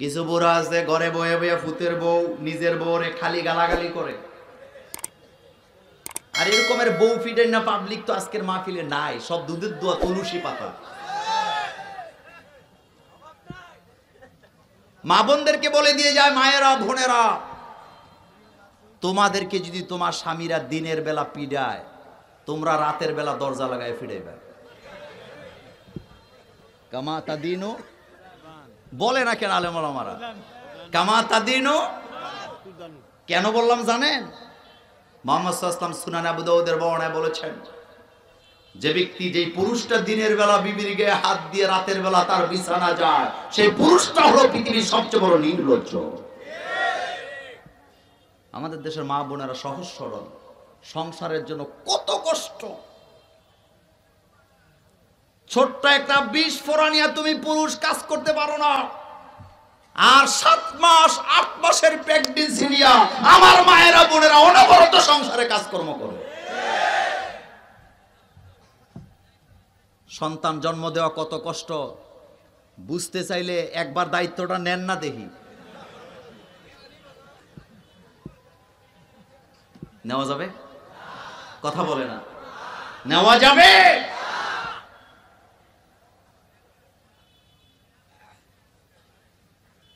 কিছু বুড়া আছে ঘরে বয়ে বয়ে ফুতের বউ নিজের বউরে খালি গালাগালি করে। আর এরকমের বউ ফিডেন না পাবলিক তো আজকের মাহফিলে নাই, সব দুধের দোয়া তুলসী পাতা। মা বোনদেরকে বলে দিয়ে যায়, মায়েরা বোনেরা, তোমাদেরকে যদি তোমার স্বামীরা দিনের বেলা পিডায়, তোমরা রাতের বেলা দরজা লাগায় ফিরাইবে। কামা তাদিনু বলে না কেন আলেম ওলামারা, কামা তাদিনু কেন বললাম জানেন? মুহাম্মদ সাল্লাল্লাহু আলাইহি ওয়াসাল্লাম সুনান আবু দাউদের বর্ণনায় বলেছেন, যে ব্যক্তি যেই পুরুষটা দিনের বেলা বিবির গায়ে হাত দিয়ে রাতের বেলা তার বিছানা যায়, সেই পুরুষটা হলো পৃথিবীর সবচেয়ে বড় নির্লজ্জ। আমাদের দেশের মা বোনেরা সহজ সরল, সংসারের জন্য কত কষ্ট। ছোট্ট একটা বিষ ফোড়ানিয়া তুমি পুরুষ কাজ করতে পারো না, আর 7 মাস 8 মাসের প্রেগন্যান্সি নিয়া আমার মায়েরা বোনেরা অনবরত সংসারে কাজকর্ম করে। সন্তান জন্ম দেওয়া কত কষ্ট বুঝতে চাইলে একবার দায়িত্বটা নেন না দেখি। নেওয়া যাবে? কথা বলে না, নেওয়া যাবে?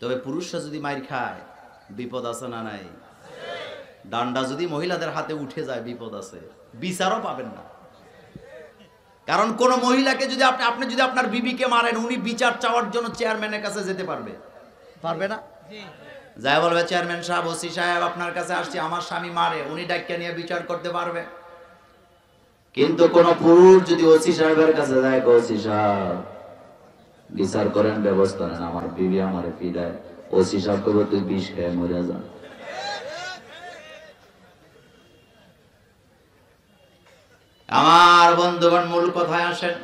তবে পুরুষরা যদি মাইর খায় বিপদ আছে না নাই? ডান্ডা যদি মহিলাদের হাতে উঠে যায় বিপদ আছে, বিচারও পাবেন না। কারণ কোন মহিলাকে যদি আপনি যদি আপনার বিবিকে মারেন, উনি বিচার চাওয়ার জন্য চেয়ারম্যানের কাছে যেতে পারবে? পারবে না? যাই বলবে, চেয়ারম্যান সাহেব, ওসি সাহেব, আপনার কাছে আসছি, আমার স্বামী মারে, উনি ডাক্তার নিয়ে বিচার করতে পারবে। কিন্তু কোন পুরুষ যদি ওসি সাহেবের কাছে যায়, ওসি সাহেব বিচার করেন, ব্যবস্থা নেন, আমার বিবি আমারে পিড়ায়, ওসি সাহেব কবে তুই বিষ খেয়ে মরে যা। আমার বন্ধুগণ, মূল কথায় আসেন।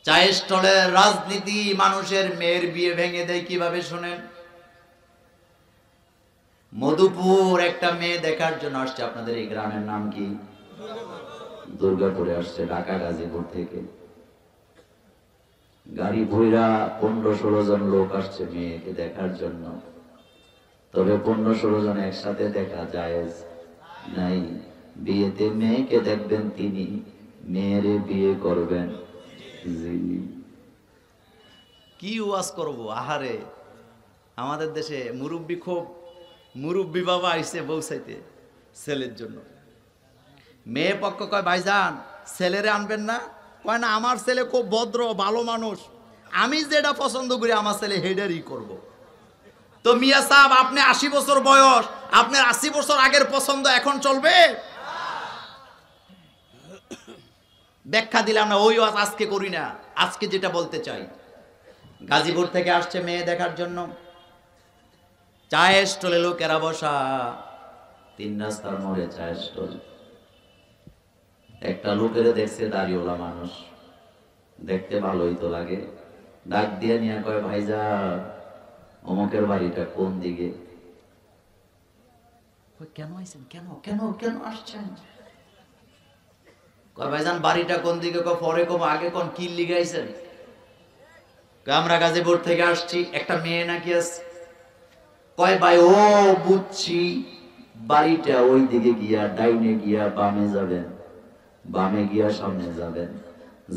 চায়ের স্টলের রাজনীতি মানুষের মেয়ের বিয়ে ভেঙে দেয় কিভাবে শুনেন? মধুপুর একটা মেয়ে দেখার জন্য আসছে। আপনাদের এই গ্রামের নাম কি? দুর্গাপুরে আসছে, ঢাকা গাজীপুর থেকে। গাড়ি ভইরা 15-16 জন লোক আসছে মেয়েকে দেখার জন্য। তবে 15-16 জন একসাথে দেখা জায়েজ নাই। বিয়েতে মেয়েকে দেখবেন তিনি, মেয়েরে বিয়ে করবেন যিনি। কি ওয়াজ করবো? আহারে, আমাদের দেশে মুরব্বী, খুব মুরব্বী বাবা আইছে বউ চাইতে ছেলের জন্য। মেয়ে পক্ষ কয়, ভাইজান ছেলেরে আনবেন না? কয় না, আমার ছেলে খুব ভদ্র ভালো মানুষ, আমি যেটা পছন্দ করি আমার ছেলে হেডারই করব। তো মিয়া সাহেব, আপনি 80 বছর বয়স, আপনার 80 বছর আগের পছন্দ এখন চলবে? ব্যাখ্যা দিলাম না, ওই আজকে করি না, আজকে যেটা বলতে চাই। গাজীপুর থেকে আসছে মেয়ে দেখার জন্য। চায়ের স্টলে লোকেরা বসা, 3 রাস্তার মোড়ে চায়ের স্টল। একটা লোকের দেখছে, দাড়িওয়ালা মানুষ, দেখতে ভালোই তো লাগে। ডাক দিয়ে নিয়ে কয়, ভাইজান অমুকের বাড়িটা কোন দিকে? কেন আইছেন? কেন কেন কেন আসছেন? কয়, ভাইজান বাড়িটা কোন দিকে? পরে কম, আগে কোন কি লিগাইছেন? আমরা গাজীপুর থেকে আসছি, একটা মেয়ে নাকি আছে। কয়, ভাই ও বুঝছি, বাড়িটা ওই দিকে গিয়া, ডাইনে গিয়া বামে যাবেন, বামে গিয়া সামনে যাবেন,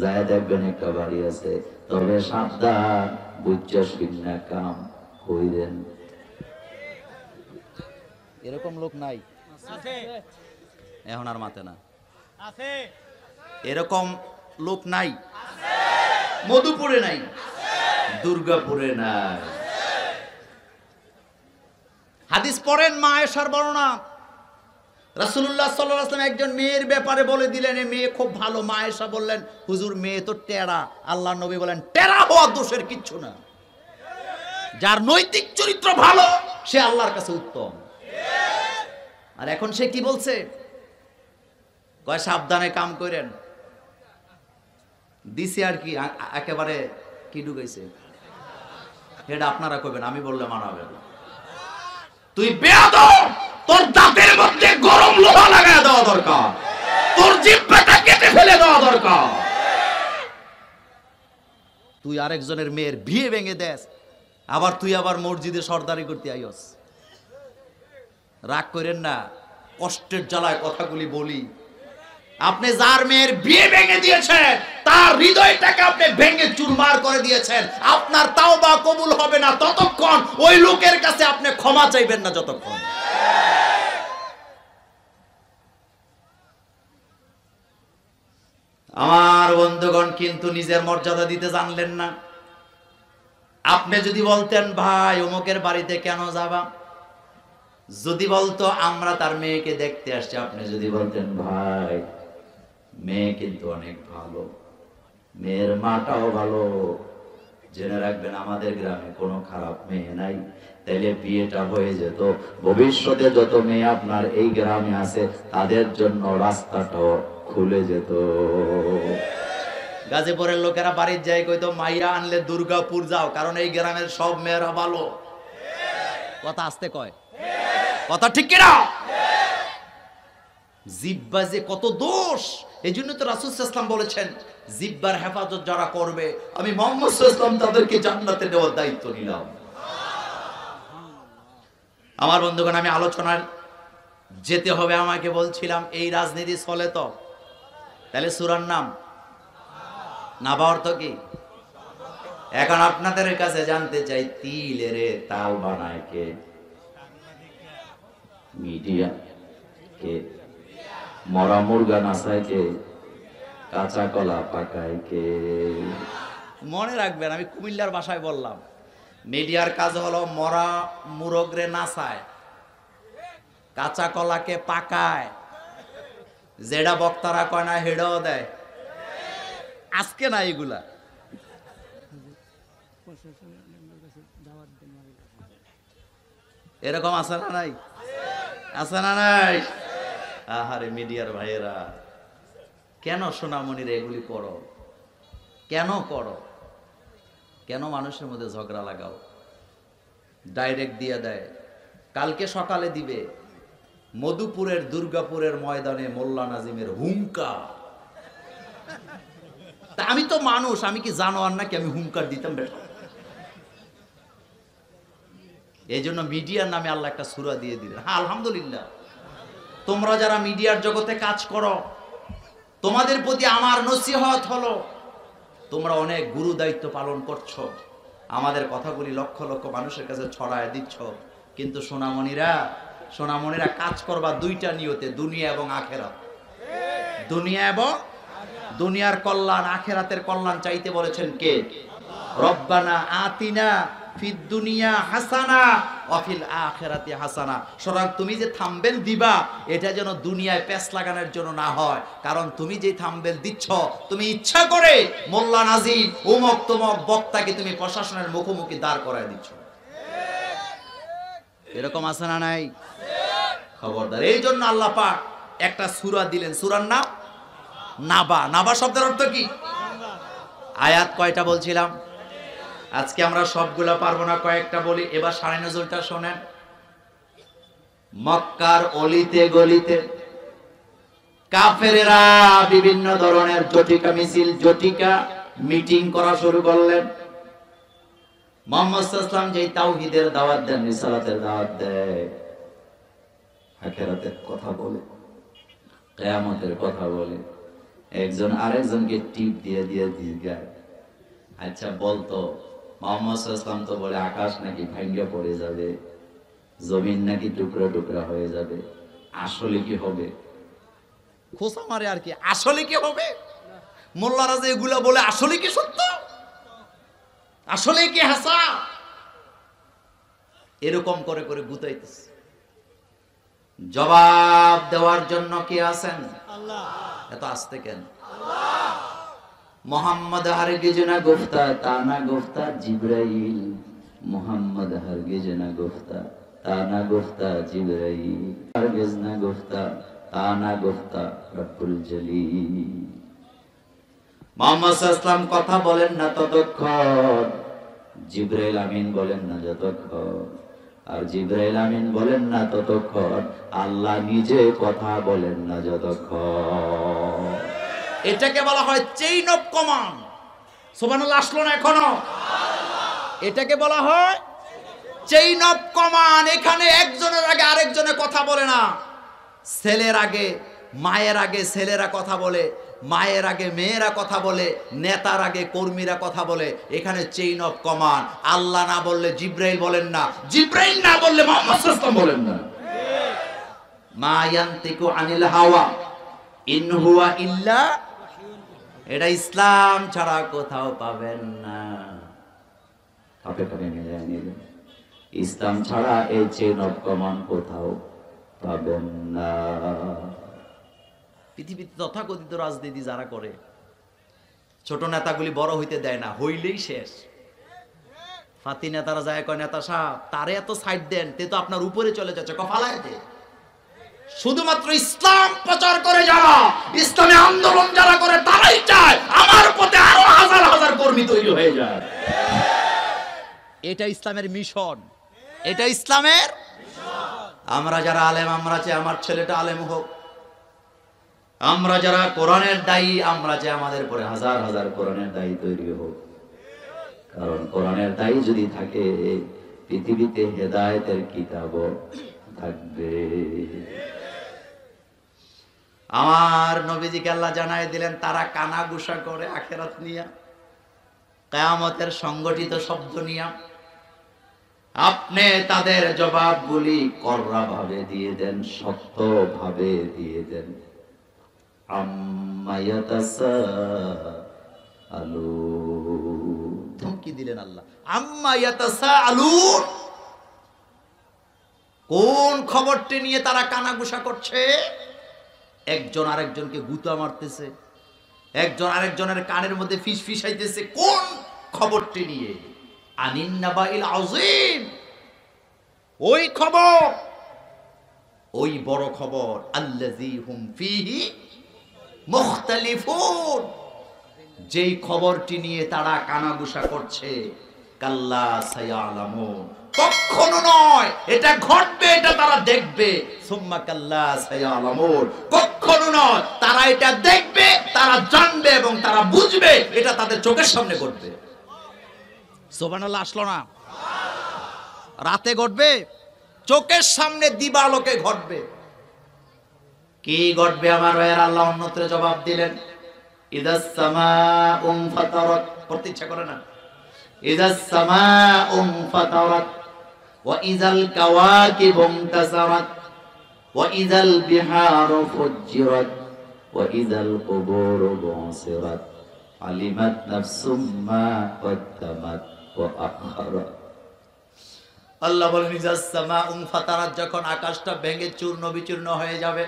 যায় দেখবেন একটা বাড়ি আছে, তবে সাবধান, বুঝছা শুননা কাম কইরেন। এরকম লোক নাই এখন আর মাতে না? এরকম লোক নাই? মধুপুরে নাই, দুর্গাপুরে নাই। হাদিস পড়েন, মা আয়েশার বর্ণনা। রাসূলুল্লাহ সাল্লাল্লাহু আলাইহি ওয়াসাল্লাম একজন মেয়ের ব্যাপারে বলে দিলেন, এই মেয়ে খুব ভালো। মা আয়েশা বললেন, হুজুর মেয়ে তো টেরা। আল্লাহর নবী বলেন, টেরা হওয়া দোষের কিচ্ছু না, যার নৈতিক চরিত্র ভালো সে আল্লাহর কাছে উত্তম। আর এখন সে কি বলছে? কয়, সাবধানে কাম করেন। দিছে আর কি, একেবারে কি ঢুকাইছে এটা আপনারা কইবেন, আমি বললে মানাবেন। তুই বেয়াদব, তোর দাঁতের মধ্যে গরম লোহা লাগায় দেওয়া দরকার, তোর জিহ্বাটা কেটে ফেলে দেওয়া দরকার। তুই আরেকজনের মেয়ের বিয়ে ভেঙে দেস, আবার তুই আবার মসজিদে সর্দারি করতে আইস। রাগ করেন না, কষ্টের জ্বালায় কথাগুলি বলি। আপনি যার মেয়ের বিয়ে ভেঙে দিয়েছেন তার হৃদয়টাকে আপনি ভেঙে চুরমার করে দিয়েছেন। আপনার তাওবা কবুল হবে না ততক্ষণ, ওই লোকের কাছে আপনি ক্ষমা চাইবেন না যতক্ষণ। আমার বন্ধুগণ, কিন্তু নিজের মর্যাদা দিতে জানলেন না। আপনি যদি বলতেন ভাই অমুকের বাড়িতে কেন যাবা, যদি বলতো আমরা তার মেয়েকে দেখতে আসছি, আপনি যদি বলতেন ভাই মেয়ে কিন্তু অনেক ভালো, মেয়ের মাটাও ভালো, জেনে রাখবেন আমাদের গ্রামে কোনো খারাপ মেয়ে নাই, তাইলে বিয়েটা হয়ে যেত। ভবিষ্যতে যত মেয়ে আপনার এই গ্রামে আছে তাদের জন্য রাস্তাটাও খুলে যেত। গাজীপুরের লোকেরা বাড়ির যায় কইতো মাইয়া আনলে দুর্গাপুর যাও, কারণ এই গ্রামের সব মেয়েরা ভালো। কথা আসতে কয়, কথা ঠিক কিনা? জিব্বা যে কত দোষ, এই জন্য তো রাসূল সাল্লাল্লাহু আলাইহি ওয়াসাল্লাম বলেছেন জিব্বার হেফাজত যারা করবে আমি মুহাম্মদ সাল্লাল্লাহু আলাইহি ওয়াসাল্লাম তাদেরকে জান্নাতে নেওয়ার দায়িত্ব নিলাম। আমার বন্ধুগণ, আমি আলোচনার যেতে হবে আমাকে। বলছিলাম এই রাজনীতি চলে তো, তাহলে সূরার নাম নাবা অর্থ কি? এখন আপনাদের কাছে জানতে চাই, তিলের তাল বানায় কে? মিডিয়া। কে? মরা মুরগা নাচায় কে? কাঁচা কলা পাকায় কে? মনে রাখবেন, আমি কুমিল্লার ভাষায় বললাম, মিডিয়ার কাজ হলো মরা মুরগরে নাচায়, কাঁচা কলাকে পাকায়, যেটা বক্তারা কয় না হেডাও দেয়। আজকে না এগুলা, এরকম আছে না নাই? আছে না নাই? আহারে মিডিয়ার ভাইয়েরা, কেন সোনামণির এগুলি করো? কেন করো? কেন মানুষের মধ্যে ঝগড়া লাগাও? ডাইরেক্ট দিয়ে দেয়, কালকে সকালে দিবে মধুপুরের দুর্গাপুরের ময়দানে মোল্লা নাজিমের হুঙ্কার। তা আমি তো মানুষ, আমি কি জানোয়ার নাকি আমি হুঙ্কার দিতাম? বেটা, এই জন্য মিডিয়ার নামে আল্লাহ একটা সূরা দিয়ে দিলেন। হ্যাঁ, আলহামদুলিল্লাহ, তোমরা যারা মিডিয়ার জগতে কাজ করো, তোমাদের প্রতি আমার নসিহত হলো, তোমরা অনেক গুরু দায়িত্ব পালন করছো, আমাদের কথাগুলি লক্ষ লক্ষ মানুষের কাছে ছড়ায় দিচ্ছ, কিন্তু সোনামণিরা কাজ করবা দুইটা নিয়তে, দুনিয়া এবং আখেরাত। দুনিয়া এবং দুনিয়ার কল্যাণ, আখেরাতের কল্যাণ চাইতে বলেছেন কে? রব্বানা আতিনা ফিদ দুনিয়া হাসানা ওয়া ফিল আখিরাতি হাসানা। সুতরাং তুমি যে থাম্বনেল দিবা এটা যেন দুনিয়ায় পেছ লাগানোর জন্য না হয়, কারণ তুমি যে থাম্বনেল দিচ্ছ তুমি ইচ্ছা করে মোল্লা নাজিম অমুক তমুক বক্তাকে তুমি প্রশাসনের মুখোমুখি দাঁড় করায় দিচ্ছ। এরকম আছে না নাই? খবরদার। এই জন্য আল্লাহ পাক একটা সূরা দিলেন, সূরার নাম নাবা। নাবা শব্দের অর্থ কি? আয়াত কয়টা বলছিলাম? আজকে আমরা সবগুলা পারবো না, কয়েকটা বলি। এবার সাড়ে নজরুলটা শোনেন। মক্কার অলিতে গলিতে কাফেরেরা বিভিন্ন ধরনের জটিকা মিছিল, জটিকা মিটিং করা শুরু করলেন। মুহাম্মদ সাল্লাল্লাহু আলাইহি ওয়াসাল্লাম যেই তাওহীদের দাওয়াত দেন, রিসালাতের দাওয়াত দেয়, আখিরাতের কথা বলে, কিয়ামতের কথা বলে, একজন আরেকজনকে টিপ দিয়ে জিজ্ঞাসা, আচ্ছা বলতো মুহাম্মদ সাল্লাল্লাহু আলাইহি ওয়াসাল্লাম তো বলে আকাশ নাকি ভাঙিয়া পড়ে যাবে, জমিন নাকি টুকরা টুকরা হয়ে যাবে, আসলে কি হবে? খোসা মারে আর কি, আসলে কি হবে? মোল্লারা যে এগুলা বলে আসলে কি সত্য? আসলে কি হাসা? এরকম করে করে গুতাইতেছে। জবাব দেওয়ার জন্য কে আছেন? আল্লাহ। এত আস্তে কেন? আল্লাহ। মোহাম্মদ হারগিজ না গুফতা তা না গুফতা জিবরাইল, মোহাম্মদ হারগিজ না গুফতা তা না গুফতা জিবরাইল, হারগিজ না গুফতা তা না গুফতা রব্বুল জলিল। মুহাম্মদ সাল্লাল্লাহু আলাইহি ওয়াসাল্লাম কথা বলেন না ততক্ষণ, জিবরাইল আমিন বলেন না যতক্ষণ, আর জিবরাইল আমিন বলেন না ততক্ষণ, আল্লাহ নিজে কথা বলেন না যতক্ষণ। এটাকে বলা হয় চেইন অফ কমান্ড। সুবহানাল্লাহ আসলো না এখনো? এটাকে বলা হয় চেইন অফ কমান্ড। এখানে একজনের আগে আরেকজনে কথা বলে না। ছেলের আগে মায়ের আগে ছেলেরা কথা বলে, মায়ের আগে মেয়েরা কথা বলে, নেতার আগে কর্মীরা কথা বলে। এখানে চেইন অফ কমান্ড। আল্লাহ না বললে জিব্রাইল বলেন না, জিব্রাইল না বললে মুহাম্মদ সাল্লাল্লাহু আলাইহি ওয়াসাল্লাম বলেন না। মা ইয়ান্তিকু আনিল হাওয়া ইন হুয়া ইল্লা, এটা ইসলাম ছাড়া কোথাও পাবেন না। আপে করে নিয়ে নিলেন, ইসলাম ছাড়া এই চেইন অফ কমান্ড কোথাও পাবেন না। পৃথিবীতে তথাকথিত রাজনীতি যারা করে, ছোট নেতাগুলি বড় হইতে দেয় না, হইলেই শেষ। ফাতি নেতারা যায় কয় নেতা সাহেব তারে এত সাইড দেন, তে তো আপনার উপরে চলে যাচ্ছে, কফালায় দে। শুধুমাত্র ইসলাম প্রচার করে যারা, ইসলামী আন্দোলন যারা করে, তারাই চায় আমার পথে আরো হাজার হাজার কর্মী তৈরি হয়ে যায়। এটা ইসলামের মিশন, এটা ইসলামের। আমরা যারা আলেম, আমরা চাই আমার ছেলেটা আলেম হোক। আমরা যারা কোরআনের দায়ী, আমরা চাই আমাদের পরে হাজার হাজার কোরআনের দায়ী তৈরি হোক। কারণ কোরআনের দায়ী যদি থাকে, পৃথিবীতে হেদায়েতের কিতাবও থাকবে। আমার নবীজিকে আল্লাহ জানাই দিলেন, তারা কানা গুসা করে আখিরাত নিয়া, কিয়ামতের সংগঠিত শব্দ নিয়া। আপনি তাদের জবাবগুলি কড়া ভাবে দিয়ে দেন, শক্ত ভাবে দিয়ে দেন। আম্মা ইয়াতাসাআলুন, ধমকি দিলেন আল্লাহ। আম্মা ইয়াতাসাআলুন, কোন খবরটি নিয়ে তারা কানাঘুষা করছে? একজন আরেকজনকে গুতা মারতেছে, একজন আরেকজনের কানের মধ্যে ফিস ফিসাইতেছে। কোন খবরটি নিয়ে? আনিন নাবাইল আযীম, ওই খবর, ওই বড় খবর। আল্লাযী হুম ফীহি মুখতালিফুন, যেই খবরটি নিয়ে তারা কানাঘুষা করছে। কাল্লা সায়ালামুন, কখনো নয়, এটা ঘটবে, এটা তারা দেখবে। সুম্মা কাল্লা সায়ালামুন, কখনো নয়, তারা এটা দেখবে, তারা জানবে এবং তারা বুঝবে, এটা তাদের চোখের সামনে ঘটবে। সুবহানাল্লাহ আসলো না? রাতে ঘটবে, চোখের সামনে দিবালোকে ঘটবে। কি ঘটবে আমার ভাইয়ের? আল্লাহ অন্যত্র জবাব দিলেন, ইদাস সামাউ ফাতারাত, পড়তে ইচ্ছা করে না? ইদাস সামাউ ফাতারাত ওয়া ইযাল কাওয়াকিবু ইনতাসারাত ওয়া ইযাল বিহারু ফুজ্জিরাত ওয়া ইযাল কুবুরু বুসিরাত আলিমাত নাফসুম মা কদ্দামাত ওয়া আখারাত। আল্লাহ বলেন, ইদাস সামাউ ফাতারাত, যখন আকাশটা ভেঙে চূর্ণ বিচূর্ণ হয়ে যাবে।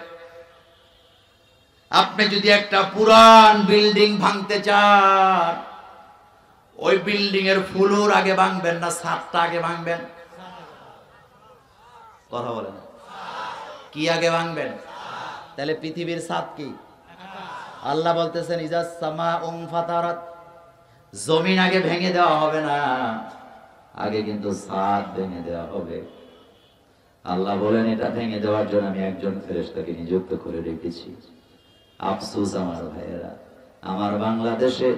আপনি যদি একটা পুরান বিল্ডিং ভাঙতে চান, ওই বিল্ডিং এর ফ্লোর আগে ভাঙবেন না ছাদটা আগে ভাঙবেন? কথা বলেন, কি আগে ভাঙবেন? তাহলে পৃথিবীর ছাদ কি? আল্লাহ বলতেছেন ইজাস সামাউ ফাতারাত, জমিন আগে ভেঙে দেওয়া হবে না, আগে কিন্তু ছাদ ভেঙে দেওয়া হবে। আল্লাহ বলেন, এটা ভেঙে দেওয়ার জন্য আমি একজন ফেরেশতাকে নিযুক্ত করে রেখেছি। আফসোস আমার ভাইয়েরা, আমার বাংলাদেশে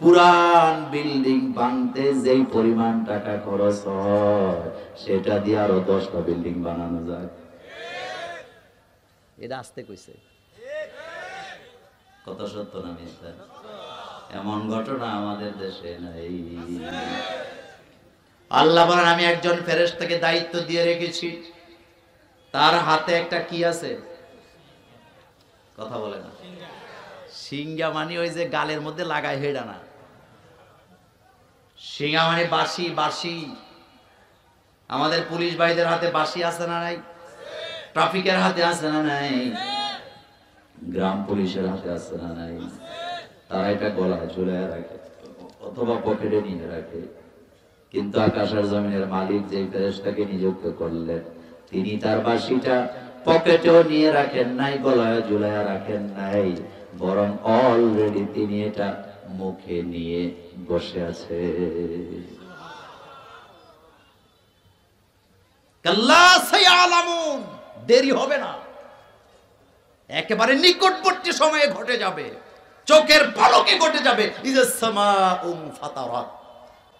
পুরান বিল্ডিং ভাঙতে যেই পরিমাণ টাকা খরচ হয়, সেটা দিয়ে আরো 10টা বিল্ডিং বানানো যায়। এটা আসতে কইছে, কত সত্য না মিথ্যা? এমন ঘটনা আমাদের দেশে নাই। আল্লাহ বলেন, আমি একজন ফেরেশতাকে দায়িত্ব দিয়ে রেখেছি, তার হাতে একটা কি আছে? কথা বলে না? সিঙ্গা মানে ওই যে গালের মধ্যে লাগায়, হেডা না। সিঙ্গা মানে বাঁশি। বাঁশি আমাদের পুলিশ ভাইদের হাতে বাঁশি আছে না নাই? ট্রাফিকের হাতে আছে না নাই? গ্রাম পুলিশের হাতে আছে না নাই? তারা এটা গলায় ঝুলায় রাখে অথবা পকেটে নিয়ে রাখে। কিন্তু আকাশের জমিনের মালিক যেই ফেরেশতাকে নিযুক্ত করলেন, তিনি তার বাঁশিটা পকেটেও নিয়ে রাখেন নাই, গলায় ঝুলায় রাখেন নাই, বরং অলরেডি তিনি এটা মুখে নিয়ে বসে আছে। কাল্লা সায়ালামুন, দেরি হবে না, একেবারে নিকটবর্তী সময়ে ঘটে যাবে। চোখের পলকে ঘটে যাবে। ইযাস সামাউ ফাতারাত,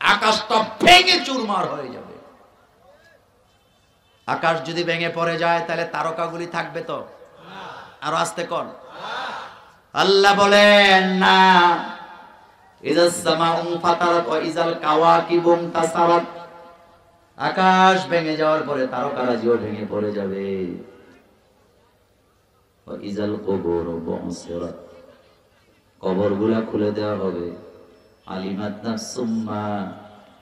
আকাশটা ভেঙে চুরমার হয়ে যাবে। আকাশ যদি ভেঙে পড়ে যায় তাহলে তারকাগুলি থাকবে তো? আর আস্তে কোন আল্লাহ বলেন না, ইযাস সামাউ ফাতারাত ওয়া ইযাল কাওয়াকিবু তাসারাত, আকাশ ভেঙে যাওয়ার পরে তারকারাজিও ভেঙে পড়ে যাবে। ওয়া ইযাল কুবুরু বুসিরাত, কবরগুলা খুলে দেওয়া হবে। আলিমাত নাফসুম মা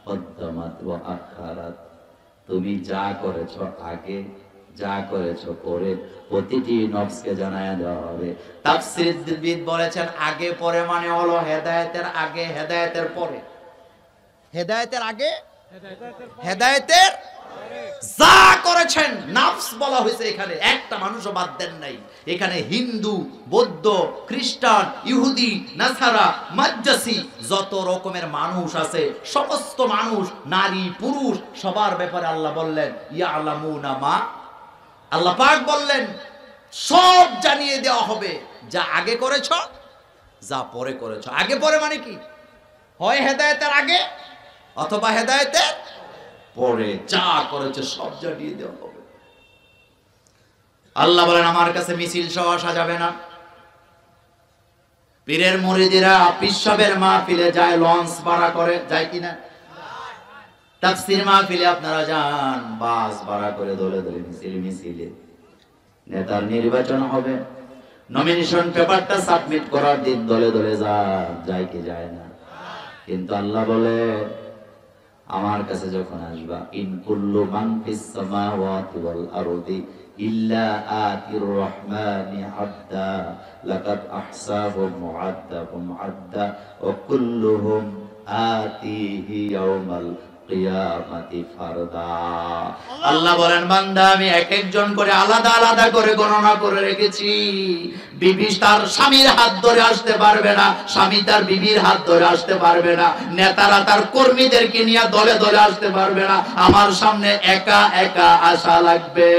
কদ্দামাত ওয়া আখারাত, তুমি যা করেছো আগে, যা করেছো পরে, প্রতিটি নফসকে জানায়া দেওয়া হবে। তাফসীরবিদ বলেছেন আগে পরে মানে হলো হেদায়েতের আগে, হেদায়েতের পরে। হেদায়েতের আগে, হেদায়েতের যা করেছেন নফস বলা হয়েছে এখানে, একটা মানুষও বাদ দেন নাই। এখানে হিন্দু, বৌদ্ধ, খ্রিস্টান, ইহুদি, নাসারা, মাজ্জাসি, যত রকমের মানুষ আছে সমস্ত মানুষ, নারী পুরুষ, সবার ব্যাপারে আল্লাহ বললেন ইয়ালামুনা মা, আল্লাহ পাক বললেন সব জানিয়ে দেওয়া হবে, যা আগে করেছো, যা পরে করেছো। আগে পরে মানে কি? হয় হেদায়েতের আগে অথবা হেদায়েতের পরে, যা করেছে সব জানিয়ে দেওয়া হবে। আল্লাহ বলেন আমার কাছে মিছিল সহ সাজাবে না। পীরের মুরিদিরা পিসবের মাহফিলে যায়, লঞ্চ ভাড়া করে, যায় কিনা? তাফসীর মাহফিলে আপনারা যান, বাস ভাড়া করে দলে দলে মিছিলে নেতার নির্বাচন হবে, নমিনেশন পেপারটা সাবমিট করার দিন দলে দলে যায় কি যায় না? কিন্তু আল্লাহ বলে আমার কাছে যখন আসবা, ইন কুল্লু মান ফিস সামাওয়াতি ওয়াল আরদি ইল্লা আতির রহমানি আবদা লাকাদ আহসাহুম মুআদ্দাহুম আদদা ওয়া কুল্লুহুম আতিহি ইয়াউমাল কিয়ামাতি ফারদা। আল্লাহ বলেন বান্দা আমি এক একজন করে আলাদা আলাদা করে গণনা করে রেখেছি। বিবি তার স্বামীর হাত ধরে আসতে পারবে না, স্বামী তার বিবির হাত ধরে আসতে পারবে না, নেতারা তার কর্মীদেরকে নিয়ে দলে দলে আসতে পারবে না, আমার সামনে একা একা আসা লাগবে।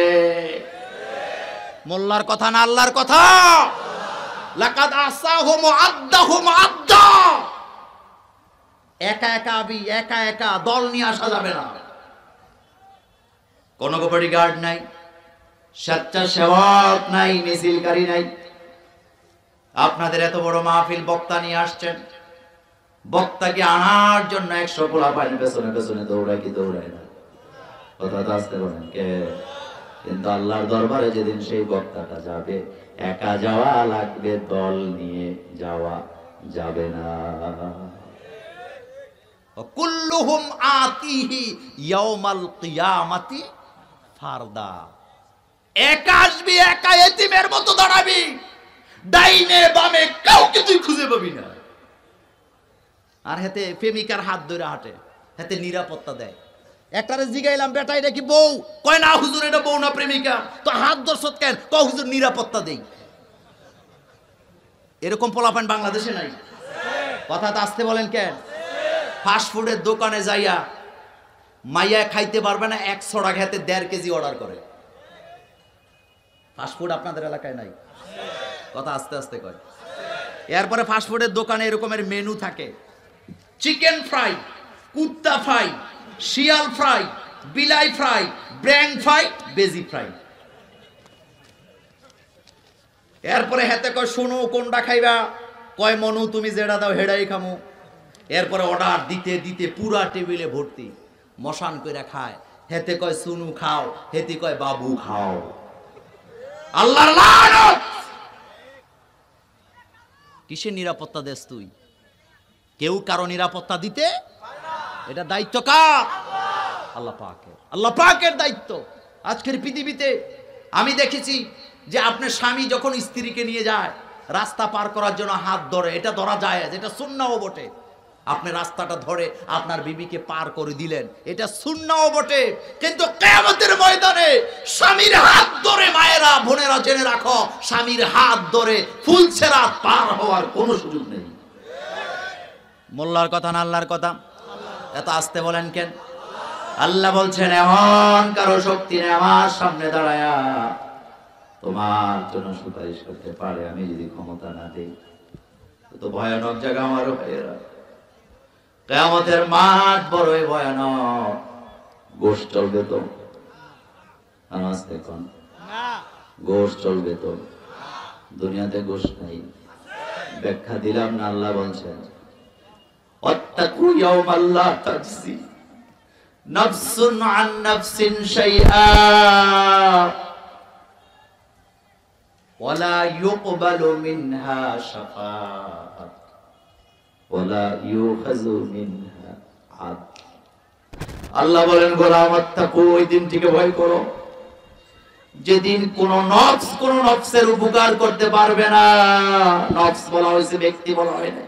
মোল্লার কথা না আল্লাহর কথা। লাকাদ আসাহুম আদ্দাহুম আদ্দা, একা একা আবি, একা একা, দল নিয়ে আসা যাবে না। কোনো বডিগার্ড নাই, স্বেচ্ছাসেবক নাই, মিছিলকারী নাই। আপনাদের এত বড় মাহফিল, বক্তা নিয়ে আসছেন, বক্তাকে আনার জন্য 100 পোলাপাইন পেছনে পেছনে দৌড়ায় কি দৌড়ায় না? কথা তো আসতে বলেন কে? কিন্তু আল্লাহর দরবারে যেদিন সেই বক্তাটা যাবে, একা যাওয়া লাগবে, দল নিয়ে যাওয়া যাবে না। কুল্লুহুম আতিহি ইয়াউমাল কিয়ামাতি ফারদা, একা আসবি, একা এতিমের মতো দাঁড়াবি, ডাইনে বামে কাউকে তুই খুঁজে পাবি না। আর হাতে প্রেমিকার হাত ধরে হাঁটে, হাতে নিরাপত্তা দেয়। একটারে জিগাইলাম বেটা এটা কি বউ? কয় না হুজুর এটা বউ না প্রেমিকা। তো হাত ধরছত কেন? কয় হুজুর নিরাপত্তা দেই। এরকম পোলাপান বাংলাদেশে নাই। কথা তো আসতে বলেন কেন? ফাস্টফুডের দোকানে যাইয়া মাইয়া খাইতে পারবে না, 100 টাকা হাতে 1.5 কেজি অর্ডার করে। ফাস্টফুড আপনাদের এলাকায় নাই? কথা আস্তে আস্তে কয়। এরপরে ফাস্টফুডের দোকানে এরকমের মেনু থাকে, চিকেন ফ্রাই, কুত্তা ফ্রাই, শিয়াল ফ্রাই, বিলাই ফ্রাই, ব্র্যাং ফ্রাই, বেজি ফ্রাই। এরপরে হাতে কয় শুনো কোনটা খাইবা? কয় মনু তুমি যেটা দাও হেডাই খামু। এরপরে অর্ডার দিতে দিতে পুরা টেবিলে ভর্তি, মশান কইরা খায়। হেতে কয় সুনু খাও, হেতে কয় বাবু খাও। আল্লাহর লানত! কিসের নিরাপত্তা দেস তুই? কেউ কারো নিরাপত্তা দিতে, এটা দায়িত্ব কার? আল্লাহ পাকের। আল্লাহ পাকের দায়িত্ব। আজকের পৃথিবীতে আমি দেখেছি যে আপনার স্বামী যখন স্ত্রীকে নিয়ে যায় রাস্তা পার করার জন্য হাত ধরে, এটা ধরা যায়, এটা সুন্নাহও বটে। আপনি রাস্তাটা ধরে আপনার বিবিকে পার করে দিলেন, এটা সুন্নাহও বটে। কিন্তু কিয়ামতের ময়দানে স্বামীর হাত ধরে, মায়েরা বোনেরা জেনে রাখো, স্বামীর হাত ধরে ফুলছেরা পার হওয়ার কোনো সুযোগ নেই। মোল্লার কথা না আল্লাহর কথা? এত আসতে বলেন কেন? আল্লাহ বলছেন এমন কারো শক্তি নেই আমার সামনে দাঁড়ায়া তোমার জন্য সুপারিশ করতে পারে, আমি যদি ক্ষমতা না দেই। তো ভয়ানক জায়গা আমার ভাইয়েরা। কিয়ামতের মাঠ বড়ই ভয়ানক। গোশ চলবে তো? নামাজ দেখুন, গোশ চলবে তো? দুনিয়াতে গোশ নাই। ব্যাখ্যা দিলাম না? আল্লাহ বলছেন ওয়াত্তাকু ইয়াওমান লা তাজজি নাফসুন আন নাফসিন শাইআ ওয়ালা ইউকবালু মিনহা শাফাআত ওয়ালা ইউখাযু মিনহা আদল। আল্লাহ বলেন গোলাম ওয়াত্তাকু, ওই দিনটিকে ভয় করো যেদিন কোন নফস কোন নফসের উপকার করতে পারবে না। নফস বলা হয়েছে, ব্যক্তি বলা হয় না।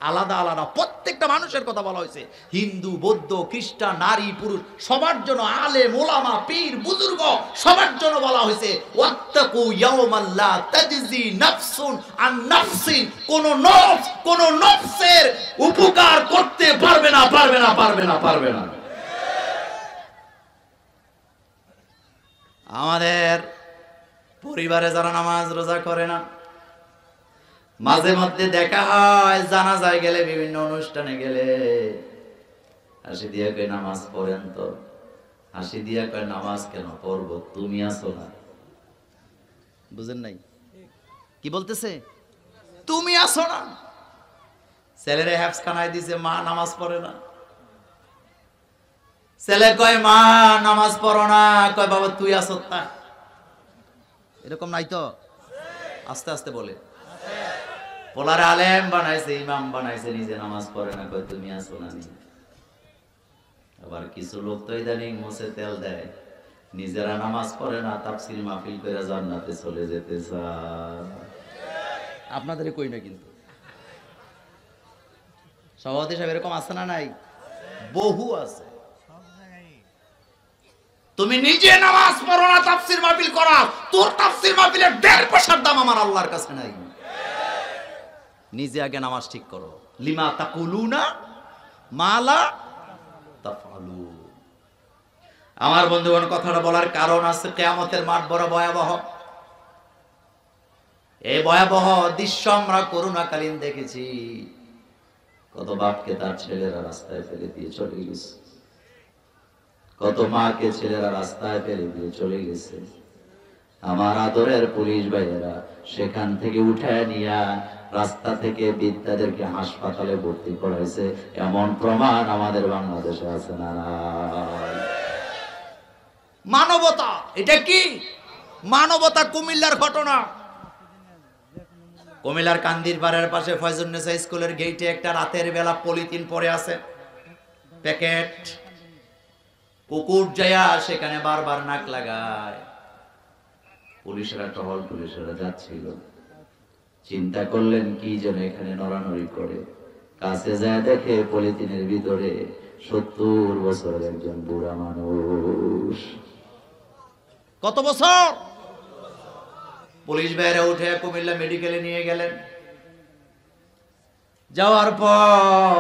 আলাদা আলাদা প্রত্যেকটা মানুষের কথা বলা হয়েছে। হিন্দু, বৌদ্ধ, খ্রিস্টান, নারী, পুরুষ সবার জন্য, আলেম, ওলামা, পীর, বুজুর্গ সবার জন্য বলা হয়েছে ওয়াত্তাকু ইয়াওমান লা তাজজি নাফসুন আন নাফসিন। কোন নফস কোন নফসের উপকার করতে পারবে না, পারবে না, পারবে না, পারবে না। আমাদের পরিবারে যারা নামাজ রোজা করে না, মাঝে মধ্যে দেখা হয় জানাজায় গেলে, বিভিন্ন অনুষ্ঠানে গেলে হাসি দিয়া কয় নামাজ পড়েন তো। হাসি দিয়া কয় নামাজ কেন পড়বো, তুমি আছো না। বুঝেন নাই কি বলতেছে? তুমি আছো না। ছেলেরে হ্যাপস খানায় দিছে, মা নামাজ পড়ে না। ছেলে কয় মা নামাজ পড়ো না, কয় বাবা তুই আছো তা। এরকম নাই তো? আস্তে আস্তে বলে। পোলারে আলেম বানাইছে, ইমাম বানাইছে, নিজে নামাজ পড়ে না, কয় তুমি আছো না। আবার কিছু লোক তো ইদানিং মুছে তেল দেয়, নিজেরা নামাজ পড়ে না, তাফসীর মাহফিল করে জান্নাতে চলে যেতে চায়। আপনাদের কই না কিন্তু সভাপতি সাহেব এরকম আছে না? নাই, বহু আছে। তুমি নিজে নামাজ পড়ো না, তাফসীর মাহফিল করা, তোর তাফসীর মাহফিলের 1.5 পয়সার দাম আমার আল্লাহর কাছে নাই। নিজে আগে নামাজ ঠিক করো। লিমা তাকুলুনা মা লা তাফআলুন। আমার বন্ধুগণ, কথাটা বলার কারণ আছে, কিয়ামতের মাঠ বড় ভয়াবহ। এই ভয়াবহ দৃশ্য আমরা করোনাকালীন দেখেছি। কত বাপকে তার ছেলেরা রাস্তায় ফেলে দিয়ে চলে গেছে, কত মাকে ছেলেরা রাস্তায় ফেলে দিয়ে চলে গেছে। আমার আদরের পুলিশ ভাইয়েরা সেখান থেকে উঠায় নিয়ে রাস্তা থেকে বৃদ্ধাদেরকে হাসপাতালে ভর্তি করাইছে। এমন প্রমাণ আমাদের বাংলাদেশে আছে না? মানবতা, এটা কি মানবতা? কুমিল্লার ঘটনা। কুমিল্লার কান্দির পাড়ের পাশে ফয়জুন্নেসা স্কুলের গেইটে একটা রাতের বেলা পলিথিন পড়ে আছে, প্যাকেট। কুকুর যায়া সেখানে বারবার নাক লাগায়। পুলিশেরা, টহল পুলিশেরা যাচ্ছিল, চিন্তা করলেন কি যেন এখানে নড়ানড়ি করে। কাছে যায় দেখে পলিথিনের ভিতরে 70 বছরের একজন বুড়া মানুষ। কত বছর? পুলিশ বাইরে উঠে কুমিল্লা মেডিকেলে নিয়ে গেলেন। যাওয়ার পর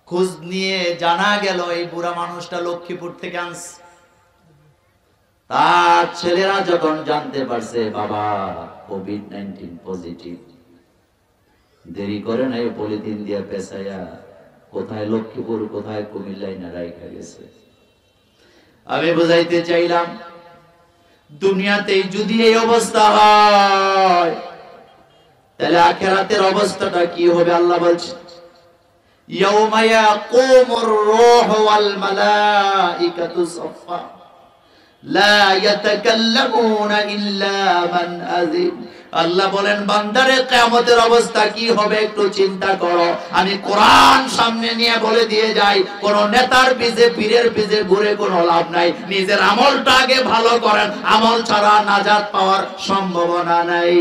খোঁজ নিয়ে জানা গেল এই বুড়া মানুষটা লক্ষ্মীপুর থেকে আনছে। তার ছেলেরা যখন জানতে পারছে বাবা কোভিড-19 পজিটিভ, দেরি করে নাই, পলিথিন দিয়ে পেঁচাইয়া কোথায় লক্ষ্মীপুর কোথায় কুমিল্লায় না রাইখা গেছে। আমি বুঝাইতে চাইলাম, দুনিয়াতেই যদি এই অবস্থা হয় তাহলে আখিরাতের অবস্থাটা কি হবে? আল্লাহ বলছে ইয়াউমা ইয়াকুমুর রূহু ওয়াল মালাইকাতু সাফফা লা ইয়াতাকাল্লামুনা ইল্লা মান আযিন। আল্লাহ বলেন বান্দারে কিয়ামতের অবস্থা কি হবে একটু চিন্তা করো। আমি কোরআন সামনে নিয়ে বলে দিয়ে যাই, কোন নেতার পিছে পীরের পিছে ঘুরে কোনো লাভ নাই। নিজের আমলটা আগে ভালো করেন, আমল ছাড়া নাজাত পাওয়ার সম্ভাবনা নাই।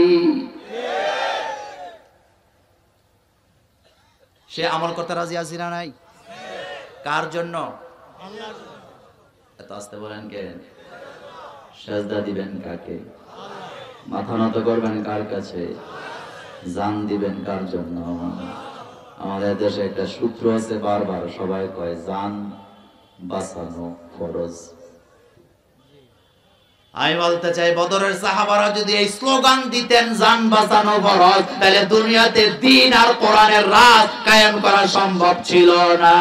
সে আমল করতে রাজি আছে না নাই? কার জন্য? এত আস্তে বলেন কেন? সাজদা দিবেন কাকে? মাথা নত করবেন কার কাছে? জান দিবেন কার জন্য? আমাদের দেশে একটা সূত্র আছে, বারবার সবাই কয় জান বাঁচানো ফরজ। আমি বলতে চাই, বদরের সাহাবারা যদি এই স্লোগান দিতেন জান বাঁচানো ফরজ, তাহলে দুনিয়াতে দ্বীন আর কোরআনের রাজ কায়েম করা সম্ভব ছিল না।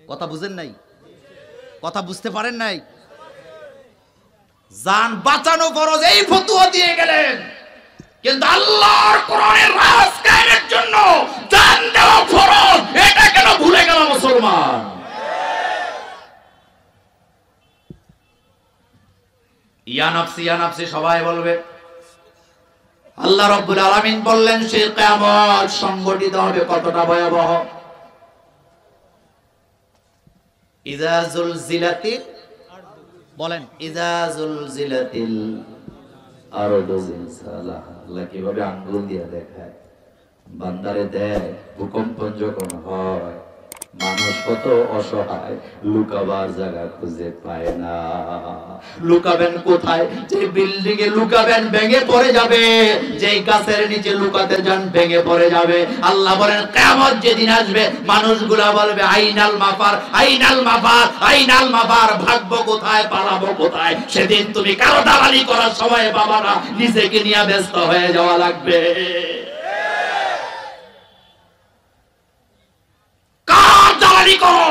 কথা বুঝেন নাই? কথা বুঝতে পারেন নাই? জান বাঁচানো ফরজ এই ফতোয়া দিয়ে গেলেন, কিন্তু আল্লাহর কোরআনের রাজ কায়েমের জন্য জান দেওয়া ফরজ, এটা কেন ভুলে গেল মুসলমান? ইয়া নাফসি সবাই বলবে। আল্লাহ রাব্বুল আলামিন বললেন সে কিয়ামত সংঘটিত হবে কতটা ভয়াবহ। ইযা জুলজিলাতিল, বলেন ইযা জুলজিলাতিল আরদু জিলজালাহা। আল্লাহ কিভাবে আঙ্গুল দিয়ে দেখায়, বান্দারে দেয় ভূকম্প যখন হয়, মানুষ কত অসহায়, লুকাবার জায়গা খুঁজে পায় না। লুকাবেন কোথায়? যে বিল্ডিং এ লুকাবেন ভেঙে পড়ে যাবে, যে গাছের নিচে লুকাতে যান ভেঙে পড়ে যাবে। আল্লাহ বলেন কিয়ামত যেদিন আসবে, মানুষগুলা বলবে আইনাল মাফার, আইনাল মাফার, আইনাল মাফার, ভাগবো কোথায়, পালাবো কোথায়? সেদিন তুমি কারো দালালি করার সময় পাবা না, নিজেকে নিয়ে ব্যস্ত হয়ে যাওয়া লাগবে। করো,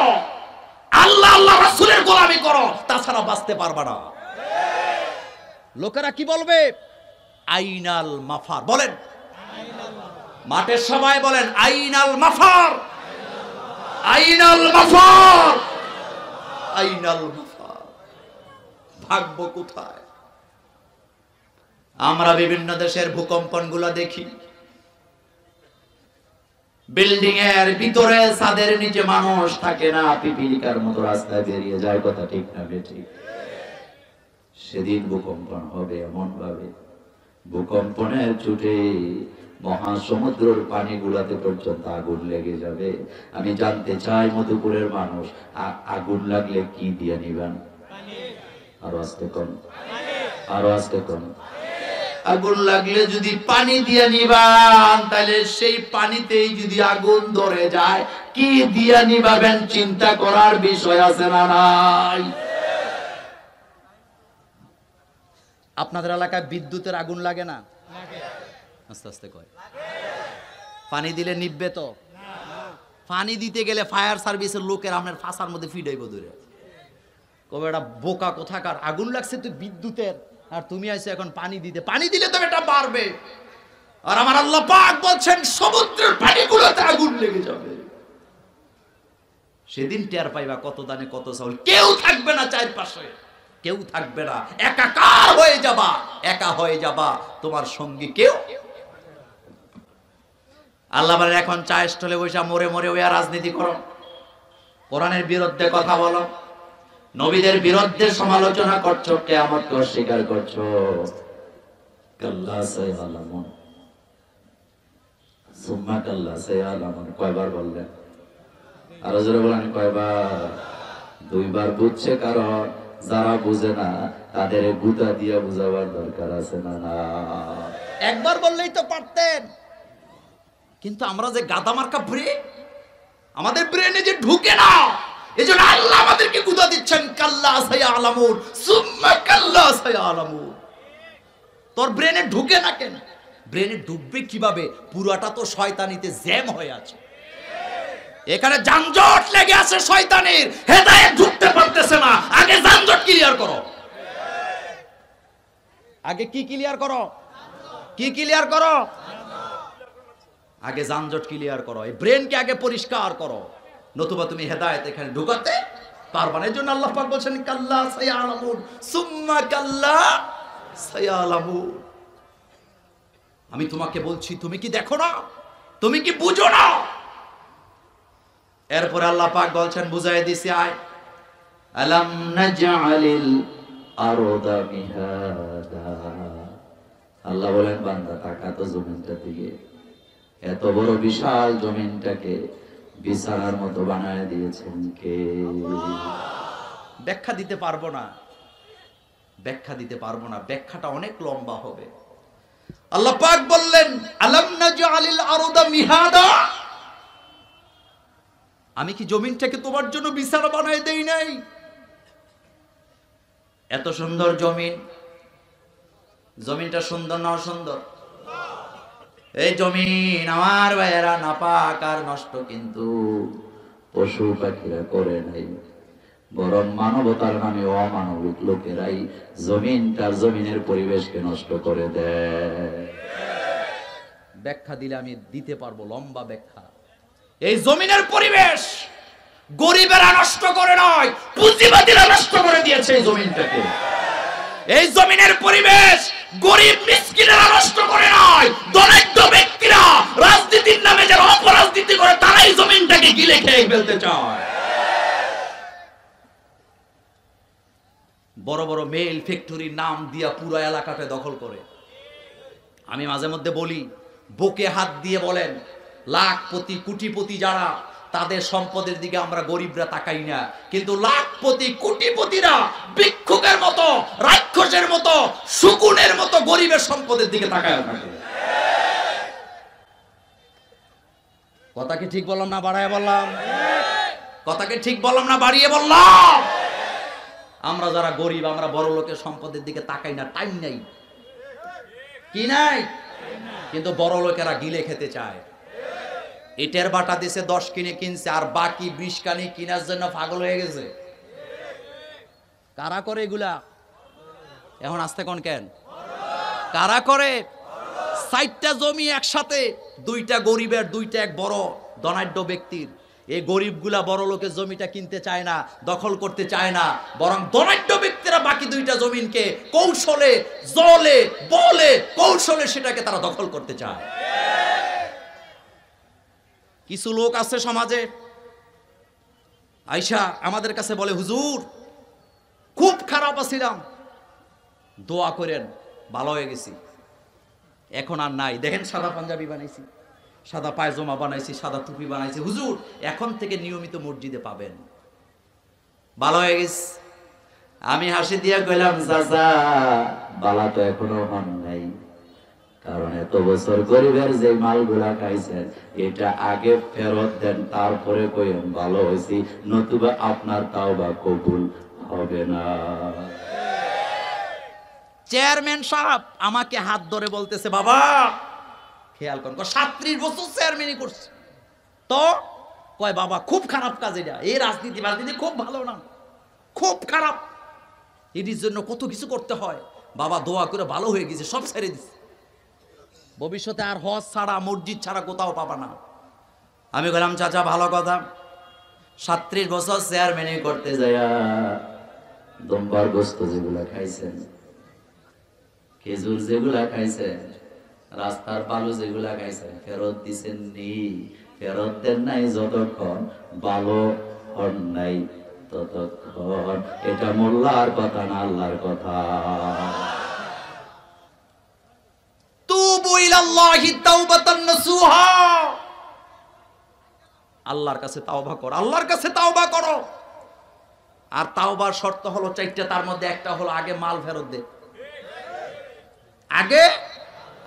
আল্লাহ আল্লাহ রাসূলের গোলামি করো, তাছাড়া বাঁচতে পারবা না। লোকেরা কি বলবে? আইনাল মাফার, বলেন মাঠের সবাই বলেন আইনাল মাফার, আইনাল মাফার, আইনাল মাফার, ভাগবো কোথায়? আমরা বিভিন্ন দেশের ভূকম্পনগুলো দেখি, বিল্ডিং এর ভিতরে ছাদের নিচে মানুষ থাকে না, পিপিলিকার মতো রাস্তায় বেরিয়ে যায়। কথা ঠিক না বেঠিক? সেদিন ভূকম্পন হবে এমন ভাবে, ভূকম্পনের চোটে মহাসমুদ্রের পানি গুলাতে পর্যন্ত আগুন লেগে যাবে। আমি জানতে চাই মধুপুরের মানুষ, আগুন লাগলে কি দিয়ে নিবেন? আরো আস্তে কম, আরো আস্তে কম। আগুন লাগলে যদি পানি দিয়ে নিবান, তাহলে সেই পানিতেই যদি আগুন ধরে যায়, কি দিয়ে নিবাবেন চিন্তা করার বিষয় আছে না নাই? আপনাদের এলাকায় বিদ্যুতের আগুন লাগে না? আস্তে আস্তে কয়। পানি দিলে নিববে তো? পানি দিতে গেলে ফায়ার সার্ভিসের লোকের আপনার ফাঁসার মধ্যে ফিডাইব ধরে, কবে এটা বোকা কোথাকার, আগুন লাগছে তুই বিদ্যুতের, আর তুমি আইছো এখন পানি দিতে, পানি দিলে তো এটা বাড়বে। আর আমার আল্লাহ পাক বলছেন সমুদ্রের পানিগুলোতে আগুন লেগে যাবে। সেদিন টের পাইবা কত দানে কত চাউল, কেউ থাকবে না চারপাশে, কেউ থাকবে না, একাকার হয়ে যাবা, একা হয়ে যাবা, তোমার সঙ্গী কেউ। আল্লাহ বলেন এখন চা স্টলে বসে মরে মরে ওয়া রাজনীতি করো, কোরআনের বিরুদ্ধে কথা বলো, নবীদের বিরুদ্ধে সমালোচনা করছো, কিয়ামতকে অস্বীকার করছো। কাল্লা সায়ালামুন, সুম্মা কাল্লা সায়ালামুন, কয়বার বললেন? আরো জোরে বলেন কয়বার? দুইবার বুঝছে, কারণ যারা বুঝে না তাদের গুতা দিয়ে বুঝাবার দরকার আছে না? না, একবার বললেই তো পারতেন। কিন্তু আমরা যে গাদা মার্কা ব্রেন, আমাদের ব্রেনে যে ঢুকে না, এজন্য আল্লাহ আমাদেরকে গুদা দিচ্ছেন। কাল্লা সায়ালামুন, সুম্মা কাল্লা সায়ালামুন। তোর ব্রেনে ঢুকে না কেন? ব্রেনে ঢুকবে কিভাবে? পুরাটা তো শয়তানিতে জ্যাম হয়ে আছে, এখানে যানজট লেগে আছে শয়তানের, হেদায়েত ঢুকতে পারতেছে না। আগে যানজট ক্লিয়ার করো, আগে কি ক্লিয়ার করো? কি ক্লিয়ার করো? আগে যানজট ক্লিয়ার করো, এই ব্রেনকে আগে পরিষ্কার করো, নতুবা তুমি হেদায়েত এখানে ঢুকাতে পারবা না। এর জন্য আল্লাহ পাক বলেন কাল্লা সায়ালামুন, সুম্মা কাল্লা সায়ালামুন। আমি তোমাকে বলছি, তুমি কি দেখো না? তুমি কি বুঝো না? এরপরে আল্লাহ পাক বলছেন, বুঝাই দিছি, আয় আলাম নাজআলিল আরদা মিহাদা। আল্লাহ বলেন বান্দা তাকা তো জমিনটা দিকে, এত বড় বিশাল জমিনটাকে বিছানার মতো বানায় দিয়েছেন কে? ব্যাখ্যা দিতে পারবো না, ব্যাখ্যা দিতে পারবো না, ব্যাখ্যাটা অনেক লম্বা হবে। আল্লাহ পাক বললেন আলাম নাজআলিল আরদা মিহাদা, আমি কি জমিনটাকে তোমার জন্য বিছানা বানাই দেই নাই? এত সুন্দর জমিন, জমিনটা সুন্দর না অসুন্দর? এই জমিন আমার ভাইয়েরা নাপাক আর নষ্ট কিন্তু পশু পাখিরা করে নাই, বরং মানবতার নামে অমানবিক লোকেরাই জমিনের পরিবেশকে নষ্ট করে দেয়। ব্যাখ্যা দিলে আমি দিতে পারবো, লম্বা ব্যাখ্যা। এই জমিনের পরিবেশ গরিবেরা নষ্ট করে নয়, পুঁজিবাদীরা নষ্ট করে দিয়েছে এই জমিনটাকে। এই জমিনের পরিবেশ গরিব মিসকিনেরা নষ্ট করে নয়, ধনাঢ্য ব্যক্তিরা রাজনীতির নামে যারা অপরাজনীতি করে তারা এই জমিনটাকে গিলে খেয়ে ফেলতে চায়। বড় বড় মেল ফ্যাক্টরির নাম দিয়া পুরো এলাকাটা দখল করে। আমি মাঝে মধ্যে বলি, বুকে হাত দিয়ে বলেন, লাখপতি কোটিপতি যারা, তাদের সম্পদের দিকে আমরা গরিবরা তাকাই না, কিন্তু লাখপতি কোটিপতিরা ভিক্ষুকের মতো, রাক্ষসের মতো, শকুনের মতো গরিবের সম্পদের দিকে তাকায় থাকে। কথা কি ঠিক বললাম না বাড়ায় বললাম? কথাকে ঠিক বললাম না বাড়িয়ে বললাম? আমরা যারা গরিব, আমরা বড় লোকের সম্পদের দিকে তাকাই না, টাইম নাই, কি নাই, কিন্তু বড় লোকেরা গিলে খেতে চায়। ইটের বাটা দিছে 10 কিনে কিনছে, আর বাকি 20 কানি কিনার জন্য পাগল হয়ে গেছে। কারা করে এগুলা? এখন আসতে কোন কেন কারা করে? 60টা জমি একসাথে, 2টা গরিবের, 2টা এক বড় ধনাঢ্য ব্যক্তির। এই গরিবগুলা বড় লোকের জমিটা কিনতে চায় না, দখল করতে চায় না, বরং ধনাঢ্য ব্যক্তিরা বাকি 2টা জমিনকে কৌশলে, জলে বলে কৌশলে সেটাকে তারা দখল করতে চায়। কিছু লোক আছে সমাজে, আইসা আমাদের কাছে বলে, হুজুর খুব খারাপ আছিলাম, দোয়া করেন, ভালো হয়ে গেছি, এখন আর নাই। দেখেন সাদা পাঞ্জাবি বানাইছি, সাদা পায়জামা বানাইছি, সাদা টুপি বানাইছি, হুজুর এখন থেকে নিয়মিত মসজিদে পাবেন, ভালো হয়ে গেছে। আমি হাসি দিয়ে কইলাম, চাচা বালা তো এখনো হন নাই, কারণ এত বছর গরিবের যে মালগুলা খাইছেন এটা আগে ফেরত দেন, তারপরে কইেন ভালো হয়েছি, নতুবা আপনার তাওবা কবুল হবে না। চেয়ারম্যান সাহেব আমাকে হাত ধরে বলতেছে, বাবা খেয়াল করেন, 37 বছর চেয়ারম্যানই করছে তো, কয় বাবা খুব খারাপ কাজ এটা, এই রাজনীতি খুব ভালো না, খুব খারাপ, এটির জন্য কত কিছু করতে হয়। বাবা দোয়া করে ভালো হয়ে গেছে, সব ছেড়ে দিচ্ছে, ভবিষ্যতে আর হজ ছাড়া, মসজিদ ছাড়া কোথাও পাবা না। আমি বললাম, চাচা ভালো কথা, 37 বছর চেয়ারম্যানই করতে যায়, দম্বার গোস্ত যেগুলা খাইছেন, খেজুর যেগুলা খাইছেন, রাস্তার বালু যেগুলা খাইছেন, ফেরত দিছেন নি? ফেরত দেন নাই যতক্ষণ ভালো হন নাই ততক্ষণ। এটা মোল্লার কথা না, আল্লাহর কথা। তুবু ইলাল্লাহি তাওবাতান নাসুহা, আল্লাহর কাছে তাওবা করো, আল্লাহর কাছে তাওবা করো। আর তাওবার শর্ত হলো 4টা, তার মধ্যে একটা হলো আগে মাল ফেরত দে,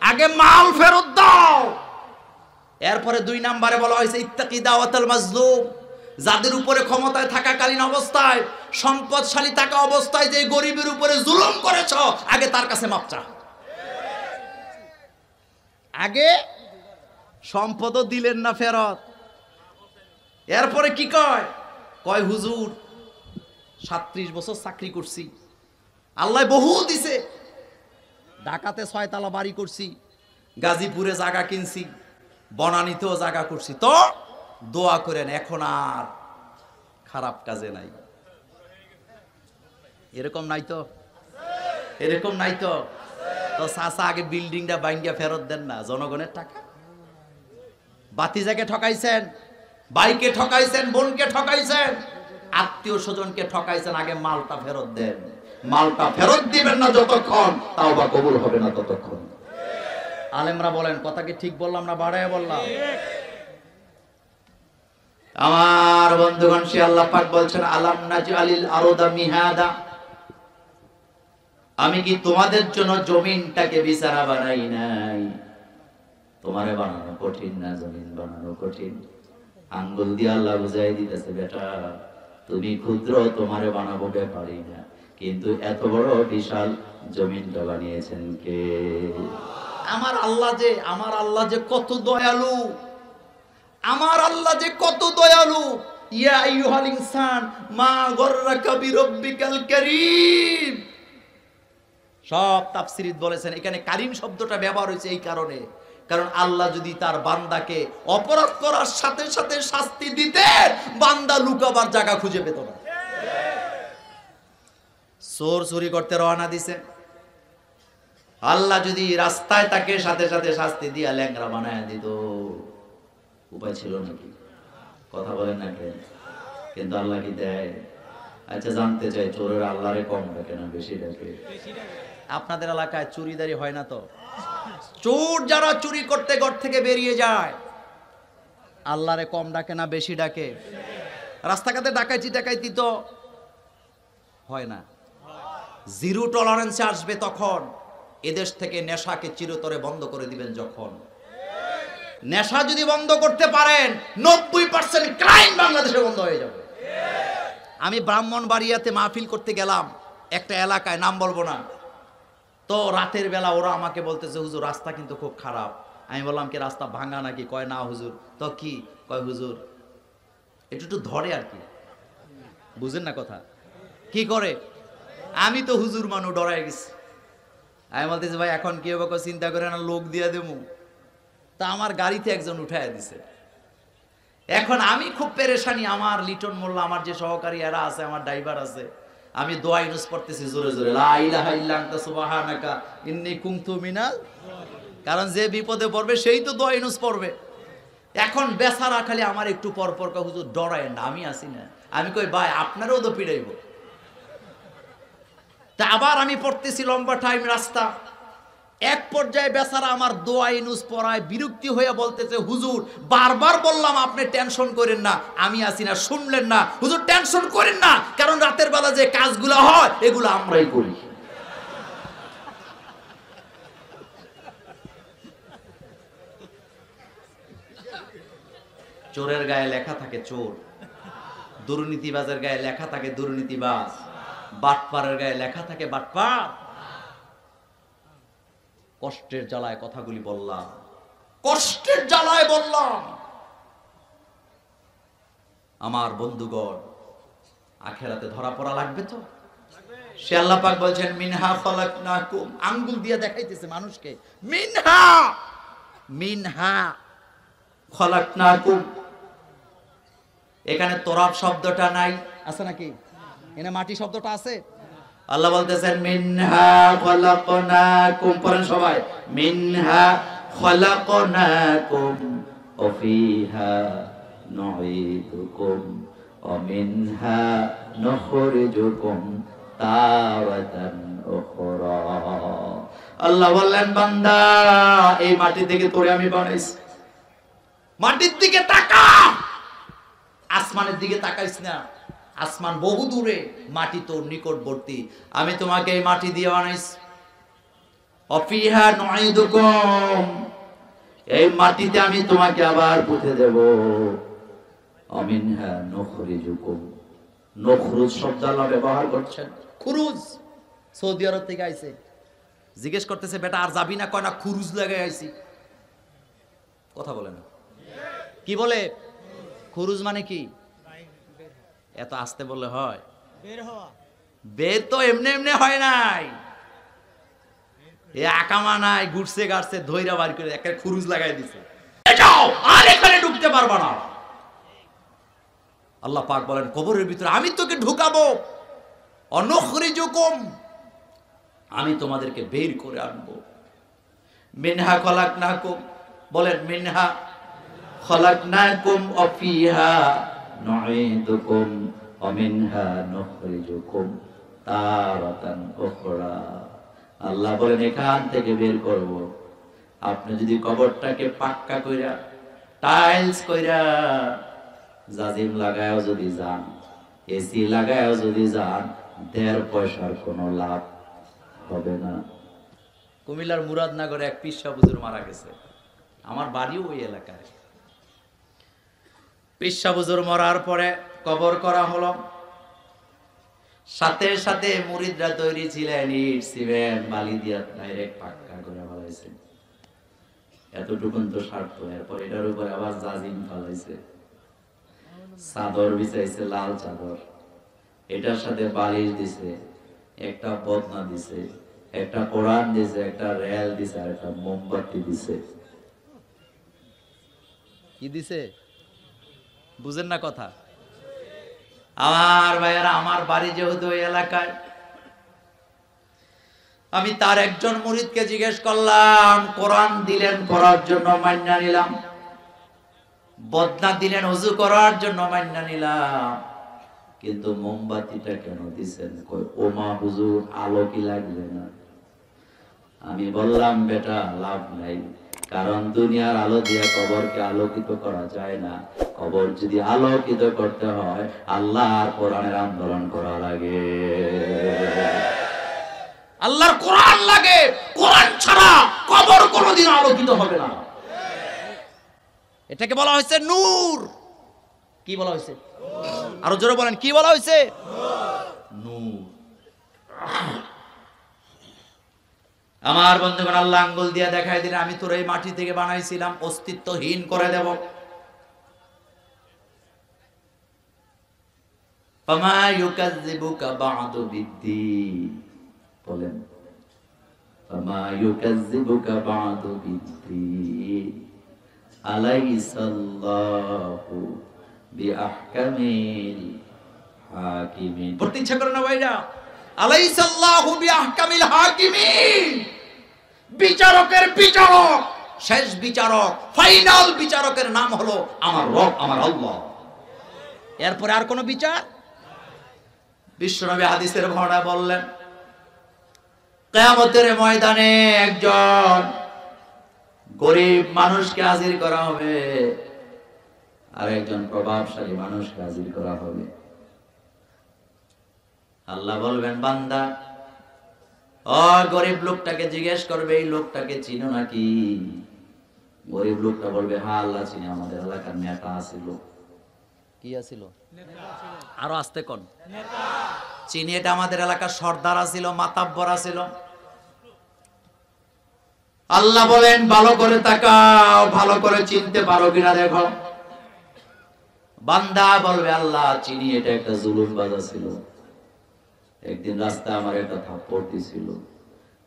আগে মাল ফেরত দাও। এরপরে 2 নম্বরে বলা হয়েছে ইত্তাকি দাওয়াতাল মাজলুম, যাদের উপরে ক্ষমতায় থাকাকালীন অবস্থায়, সম্পদশালী থাকা অবস্থায় যে গরিবের উপরে জুলুম করেছ, আগে তার কাছে মাপ চা। আগে সম্পদও দিলেন না ফেরত, এরপরে কি কয়, কয় হুজুর 37 বছর চাকরি করছি, আল্লাহ বহু দিছে, ঢাকাতে 6 তলা বাড়ি করছি, গাজীপুরে জায়গা কিনছি, বনানীতেও জায়গা করছি, তো দোয়া করেন এখন আর খারাপ কাজে নাই। এরকম নাই তো, এরকম নাই তো। তো চাচা আগে বিল্ডিংটা বাইঙ্গা ফেরত দেন না, জনগণের টাকা। বাতিজাকে ঠকাইছেন, বাইকে ঠকাইছেন, বোনকে ঠকাইছেন, আত্মীয় স্বজনকে ঠকাইছেন, আগে মালটা ফেরত দেন। মালটা ফেরত দিবেন না যতক্ষণ তাওবা কবুল হবে না ততক্ষণ। আলেমরা বলেন, কথা কি ঠিক বললাম না বাড়ায় বললাম? আমার বন্ধুগণ, সে আল্লাহ পাক বলছেন, আলাম নাজআলিল আরদা মিহাদা, আমি কি তোমাদের জন্য জমিনটাকে বিছানা বানাই নাই? তোমারে বানানো কঠিন না, জমিন বানানো কঠিন। আঙ্গুল দিয়ে আল্লাহ বুঝাই দিতেছে, বেটা তুমি ক্ষুদ্র, তোমারে বানাবো ব্যাপারই না, কিন্তু এত বড় বিশাল জমিনটা বানিয়েছেন কে? আমার আল্লাহ যে কত দয়ালু, আমার আল্লাহ যে কত দয়ালু। ইয়া আইয়ুহাল ইনসান মা গররাকা বিরব্বিকাল কারীম। সব তাফসীরিত বলেছেন এখানে কারীম শব্দটা ব্যবহার হয়েছে এই কারণে, কারণ আল্লাহ যদি তার বান্দাকে অপরাধ করার সাথে সাথে শাস্তি দিতেন, বান্দা লুকাবার জায়গা খুঁজে পেত না। চোর চুরি করতে রওনা দিছে, আল্লাহ যদি রাস্তায় তাকে সাথে সাথে শাস্তি দিয়া ল্যাংরা বানায় দিত, উপায় ছিল নাকি? কথা বলেন না কেন? কিন্তু আল্লাহ কি দেয়? আচ্ছা জানতে চাই, চোরের আল্লাহরে কম ডাকে না বেশি ডাকে? আপনাদের এলাকায় চুরিদারি হয় না তো? চোর যারা চুরি করতে ঘর থেকে বেরিয়ে যায়, আল্লাহরে কম ডাকে না বেশি ডাকে? রাস্তাঘাটে ডাকাইতি তো হয় না। জিরো টলারেন্সে আসবে তখন, এদেশ থেকে নেশাকে চিরতরে বন্ধ করে দিবেন যখন। নেশা যদি বন্ধ করতে পারেন, 90% ক্রাইম বাংলাদেশে বন্ধ হয়ে যাবে। আমি ব্রাহ্মণবাড়িয়াতে মাহফিল করতে গেলাম একটা এলাকায়, নাম বলবো না। তো রাতের বেলা ওরা আমাকে বলতেছে, হুজুর রাস্তা কিন্তু খুব খারাপ। আমি বললাম কি রাস্তা ভাঙা নাকি? কয় না হুজুর। তো কি? কয় হুজুর একটু ধরে আর কি, বুঝেন না কথা? কি করে? আমি তো হুজুর মানুষ, ডরাই গেছি। আমি বলতেছি ভাই এখন কি হবে? চিন্তা করে না, লোক দিয়া দেবো। তা আমার গাড়িতে একজন উঠায় দিছে। এখন আমি খুব পেরেশানি, আমার লিটন মোল্লা, আমার যে সহকারী এরা আছে, আমার ড্রাইভার আছে, আমি দোয়া ইউনুস পড়তেছি জোরে জোরে, লা ইলাহা ইল্লা আনতা সুবহানাকা ইন্নী কুনতু মিনাল, কারণ যে বিপদে পড়বে সেই তো দোয়া ইউনুস পড়বে। এখন বেচারা খালি আমার একটু পর পর কয় হুজুর ডরায়েন না, আমি আসি না। আমি কই ভাই আপনারও তো পিড়াইব। তা আবার আমি পড়তেছি লম্বা টাইম রাস্তা। এক পর্যায়ে বেচারা আমার দোয়া ইউনুস পড়ায় বিরক্তি হয়ে বলতেছে, হুজুর বারবার বললাম আপনি টেনশন করেন না, আমি আসি না, শুনলেন না। হুজুর টেনশন করেন না, কারণ রাতের বেলা যে কাজগুলো হয় এগুলো আমরাই করি। চোরের গায়ে লেখা থাকে চোর, দুর্নীতিবাজের গায়ে লেখা থাকে দুর্নীতিবাজ, বাটপারের গায়ে লেখা থাকে বাটপার। কষ্টের জ্বালায় কথাগুলি বললাম, কষ্টের জ্বালায় বললাম। আমার বন্ধুগণ, আখেরাতে ধরা পড়া লাগবে তো। সে আল্লাহ পাক বলছেন মিনহা খলাকনাকুম, আঙ্গুল দিয়ে দেখাইতেছে মানুষকে, মিনহা খলাকনাকুম। এখানে তোরাব শব্দটা নাই, আছে নাকি? এখানে মাটি শব্দটা আছে। আল্লাহ বলতেছেন মিনহা খলাকনাকুম, পড়েন সবাই, মিনহা খলাকনাকুম ওয়া ফিহা নুঈদুকুম ওয়া মিনহা নুখরিজুকুম তারাতান উখরা। আল্লাহ বললেন বান্দা এই মাটি থেকে তোরে আমি বানাইছি, মাটির দিকে তাকা, আসমানের দিকে তাকাইস না। আসমান বহু দূরে, মাটি তোর নিকটবর্তী। আমি তোমাকে এই মাটি দিয়ে বানাইছি। অফিহা নুঈদুকুম, এই মাটিতে আমি তোমাকে আবার পুঁতে দেব। অমিনহা নুখরিজুকুম, নখরুজ শব্দ আল্লাহ ব্যবহার করছেন। খুরুজ সৌদি আরব থেকে আইছে, জিজ্ঞেস করতেছে বেটা আর যাবি না? কয় না, খুরুজ লাগাই আইছি। কথা বলে না, কি বলে? খুরুজ মানে কি? এত আসতে বললে হয়? বের তো এমনি এমনি হয় নাই, এ আকামা নাই, ঘুরছে গাড়ছে ধইরা বার করে একটা খুরুজ লাগাই দিছে, যাও আর এখানে ঢুকতে পারবা না। আল্লাহ পাক বলেন কবরের ভিতরে আমি তোকে ঢুকাবো, অনুখরিজুকুম, আমি তোমাদেরকে বের করে আনবো। মিনহা খলাকনাকুম, বলেন মিনহা খলাকনাকুম ওয়া ফিহা নুঈদুকুম ওয়া মিনহা নুখরিজুকুম তারাতান উখরা। আল্লাহ বলেন এখান থেকে বের করব। আপনি যদি কবরটাকে পাক্কা কইরা টাইলস কইরা জাজিম লাগায়ও যদি যান, এসি লাগায়ও যদি যান, 1.5 পয়সার কোনো লাভ হবে না। কুমিল্লার মুরাদনগরে এক পীর সাহেব হুজুর মারা গেছে, আমার বাড়িও ওই এলাকায়। পিসা হুজুর মরার পরে কবর করা হলো, সাথে সাথে মুরিদরা তৈরি ছিলেন ইট সিমেন্ট বালি দিয়া ডাইরেক্ট পাক্কা করে ফেলাইছে। এতটুকুন তো স্বার্থ। এরপর এটার উপরে আবার জাজিম ফেলাইছে, চাদর বিছাইছে, লাল চাদর, এটার সাথে বালিশ দিছে, একটা বদনা দিছে, একটা কোরআন দিছে, একটা রেল দিছে, আর একটা মোমবাতি দিছে। কি দিছে বুঝেন না কথা? আমার ভাইয়েরা, আমার বাড়ি যেহেতু ওই এলাকায়, আমি তার একজন মুরিদকে জিজ্ঞেস করলাম, কোরআন দিলেন পড়ার জন্য মাইনা নিলাম, বদনা দিলেন ওযু করার জন্য মাইনা নিলাম, কিন্তু মোমবাতিটা কেন দিছেন? কই ওমা হুজুর, আলো কি লাগবে না? আমি বললাম, বেটা লাভ নাই, কারণ দুনিয়ার আলো দিয়ে কবরকে আলোকিত করা যায় না। কবর যদি আলোকিত করতে হয়, আল্লাহর কোরআনের আন্দোলন করা লাগে, আল্লাহর কোরআন লাগে। কোরআন ছাড়া কবর কোনোদিন আলোকিত হবে না। এটাকে বলা হয়েছে নূর। কি বলা হয়েছে? আরো জোরে বলেন, কি বলা হয়েছে? নূর। আমার বন্ধুগণ, আল্লাহ আঙ্গুল দিয়ে দেখায় দিলেন, আমি তোর এই মাটি থেকে বানাইছিলাম, অস্তিত্বহীন করে দেব। ফামা ইউকাযযিবুকা বা'দু বিদ্দীন, বলেন ফামা ইউকাযযিবুকা বা'দু বিদ্দীন আলাইসাল্লাহু বিআহকামিল হাকিমিন। পড়তে ইচ্ছা করে না ভাইরা? আলাইসাল্লাহু বিআহকামিল হাকিমিন, বিচারকের বিচারক, শেষ বিচারক, ফাইনাল বিচারকের নাম হলো আমার রব, আমার আল্লাহ। এরপরে আর কোনো বিচার? বিশ্বনবী হাদিসের বর্ণনায় বললেন, কিয়ামতের ময়দানে একজন গরিব মানুষকে হাজির করা হবে, আর একজন প্রভাবশালী মানুষকে হাজির করা হবে। আল্লাহ বলবেন, বান্দা, ও গরিব লোকটাকে জিজ্ঞেস করবে, এই লোকটাকে চিনো নাকি? গরিব লোকটা বলবে, হ্যাঁ আল্লাহ চিনি, আমাদের এলাকার নেতা আছিল। কি আছিল? আরো আস্তে কোন? চিনি, এটা আমাদের এলাকার সর্দার আছিল, মাতাব্বর আছিল। আল্লাহ বলেন, ভালো করে তাকাও, ভালো করে চিনতে পারো কিনা দেখো। বান্দা বলবে, আল্লাহ চিনি, এটা একটা জুলুমবাজ ছিল, একদিন রাস্তায় আমার একটা থাপ্পড় দিছিল।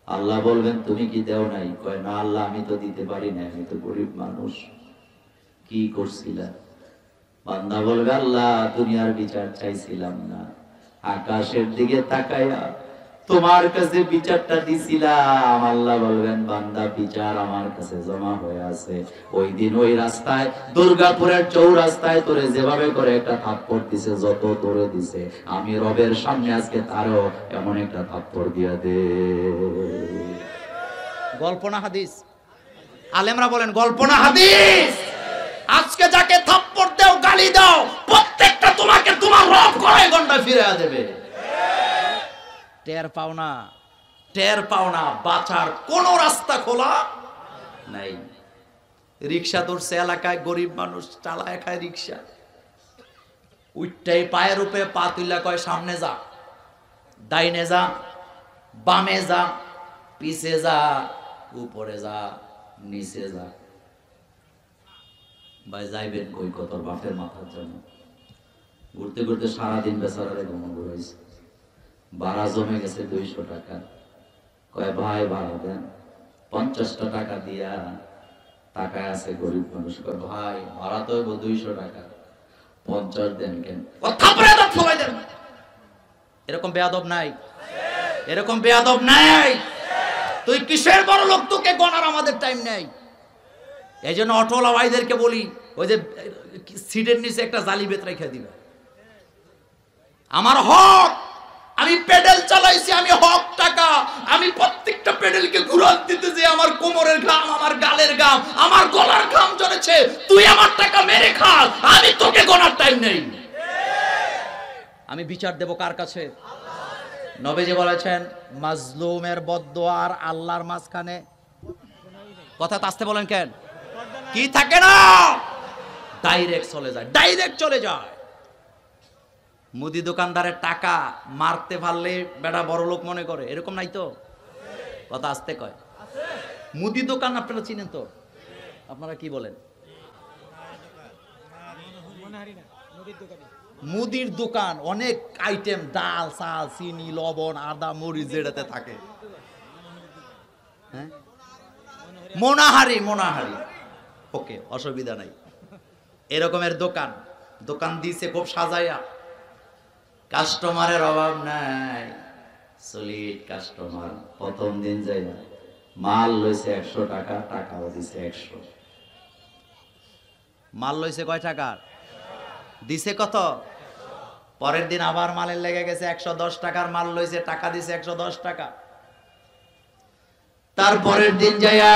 আল্লাহ বলবেন, তুমি কি দেও নাই? কয় না আল্লাহ, আমি তো দিতে পারি না, আমি তো গরিব মানুষ। কি করছিলা? বান্দা বলবে, আল্লাহ দুনিয়ার বিচার চাইছিলাম না, আকাশের দিকে তাকায়া তোমার কাছে বিচারটা দিছিলাম। আল্লাহ বলবেন, বান্দা বিচার আমার কাছে জমা হয়ে আছে। ওই দিন ওই রাস্তায়, দুর্গাপুরের চৌরাস্তায় তোরে যেভাবে করে একটা থাপ্পড় দিছে, যত তোরে দিছে, আমি রবের সামনে আজকে তারও এমন একটা থাপ্পড় দিয়া দে। গল্প না হাদিস? আলেমরা বলেন, গল্প না হাদিস? আজকে যাকে থাপ্পড় দাও, গালি দাও, প্রত্যেকটা তোমাকে তোমার রব কড়াই গন্ডা ফিরে দেবে। টের পাও না? টের পাও না? বাঁচার কোন রাস্তা খোলা নাই। রিক্সা ধরছে এলাকায়, গরিব মানুষ চালায় খায় রিক্সা, উইটাই পায়ের উপরে পা তুইলা কয়, সামনে যা, ডাইনে যা, বামে যা, পিছে যা, উপরে যা, নিচে যা। ভাই যাইবেন কই? কত বাপের মাথার জন্য ঘুরতে ঘুরতে সারাদিন বেচারারে ঘুমো ঘুরাইছে। ভাড়া জমে গেছে 200 টাকা। কয় ভাই ভাড়া দেন। 50টা টাকা দিয়া টাকায় আছে গরিব মানুষ। কয় ভাই ভাড়া তো 200 টাকা, 50 দেন কেন? এরকম বেয়াদব নাই? এরকম বেয়াদব নাই? তুই কিসের বড় লোক? তোকে গণার আমাদের টাইম নেই। এই জন্য অটোওয়ালা ভাইদেরকে বলি, ওই যে সিটের নিচে একটা জালি বেত রেখে দিবে। আমার হক, আমি পেডেল চালাইছি, আমি হক টাকা, আমি প্রত্যেকটা পেডেলকে ঘুরান দিতে যে আমার কোমরের ঘাম, আমার গালের ঘাম, আমার গলার ঘাম ঝরেছে, তুই আমার টাকা মেরে খাস, আমি তোকে গোনার টাইম নেই। আমি বিচার দেব কার কাছে? নবীজি বলেছেন, মাজলুমের বদদোয়া আর আল্লাহর মাঝখানে কথা আসতে বলেন কেন? কি থাকে না? ডাইরেক্ট চলে যায়, ডাইরেক্ট চলে যায়। মুদি দোকানদারের টাকা মারতে পারলে বেটা বড় লোক মনে করে, এরকম নাই তো? কথা আসতে কয়। মুদি দোকান আপনারা চিনেন তো? আপনারা কি বলেন? মুদির দোকান অনেক আইটেম, ডাল, চাল, চিনি, লবণ, আদা, মরিচ যেটাতে থাকে। হ্যাঁ, মোনাহারি, মোনাহারি, ওকে, অসুবিধা নাই। এরকমের দোকান, দোকান দিছে খুব সাজাইয়া, কাস্টমারের অভাব নাই, সলিড কাস্টমার। প্রথম দিন যাই না, মাল লইছে 100 টাকা, টাকাও দিছে 100। মাল লইছে কয় টাকার? দিছে কত? পরের দিন আবার মালের লেগে গেছে, 110 টাকার মাল লইছে, টাকা দিছে 110 টাকা। তারপরের দিন যাইয়া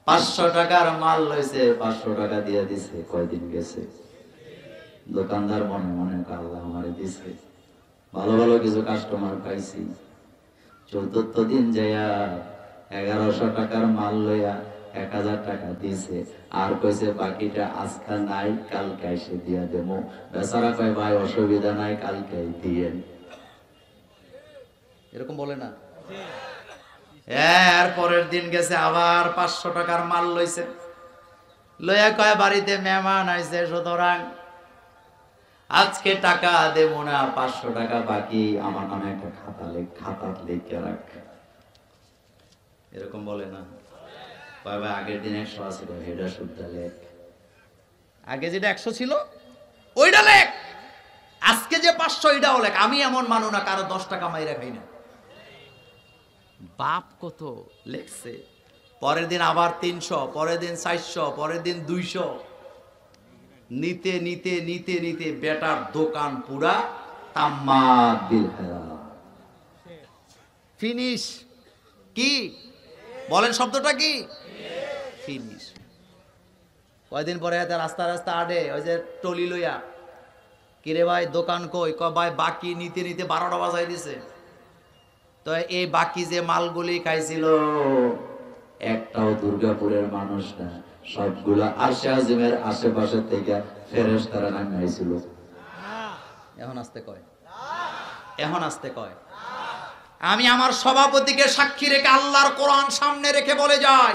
500 টাকার মাল লইছে, 500 টাকা দিয়ে দিছে। কয়দিন গেছে, দোকানদার মনে মনে আল্লাহ আমারে দিছে, ভালো ভালো কিছু কাস্টমার পাইছি। চতুর্থ দিন যাইয়া 1100 টাকার মাল লইয়া 1000 টাকা দিছে, আর কইছে বাকিটা আজকে নাই, কালকে এসে দিয়া দেবো। বেচারা কয় ভাই অসুবিধা নাই, কালকে দিয়েন। এরকম বলে না? এর পরের দিন গেছে, আবার 500 টাকার মাল লইছে, লইয়া কয় বাড়িতে মেহমান আইছে, সুতরাং আজকে টাকা দেব না, 500 টাকা বাকি, আমার নামে একটা খাতা লিখে রাখ। এরকম বলে না? ভাই আগের দিন 100 আছে, এটা শুদ্ধ লেখ। আগে যেটা 100 ছিল ওইটা লেখ, আজকে যে 500 এটাও লেখ। আমি এমন মানু না কারো 10 টাকা মাইরা খাই না। বাপ কত লেখছে। পরের দিন আবার 300, পরের দিন 400, পরের দিন 200। নিতে নিতে নিতে নিতে বেটার দোকান পুরা তাম্মাত বিল ফিনিশ। কি বলেন শব্দটা কি? ফিনিশ। কয়দিন পরে রাস্তা রাস্তা আডে ওই যে টলি লইয়া, কিরে ভাই দোকান কই? কয় ভাই বাকি নিতে নিতে 12টা বাজাই দিছে। তো এই বাকি যে মালগুলি খাইছিল একটাও দুর্গাপুরের মানুষ না, সবগুলা আরশে আজিমের আশেপাশে থেকে ফেরেশতারা নামাইছিল। এখন আসতে কয়, এখন আসতে কয়। আমি আমার সভাপতিকে সাক্ষী রেখে আল্লাহর কোরআন সামনে রেখে বলে যাই,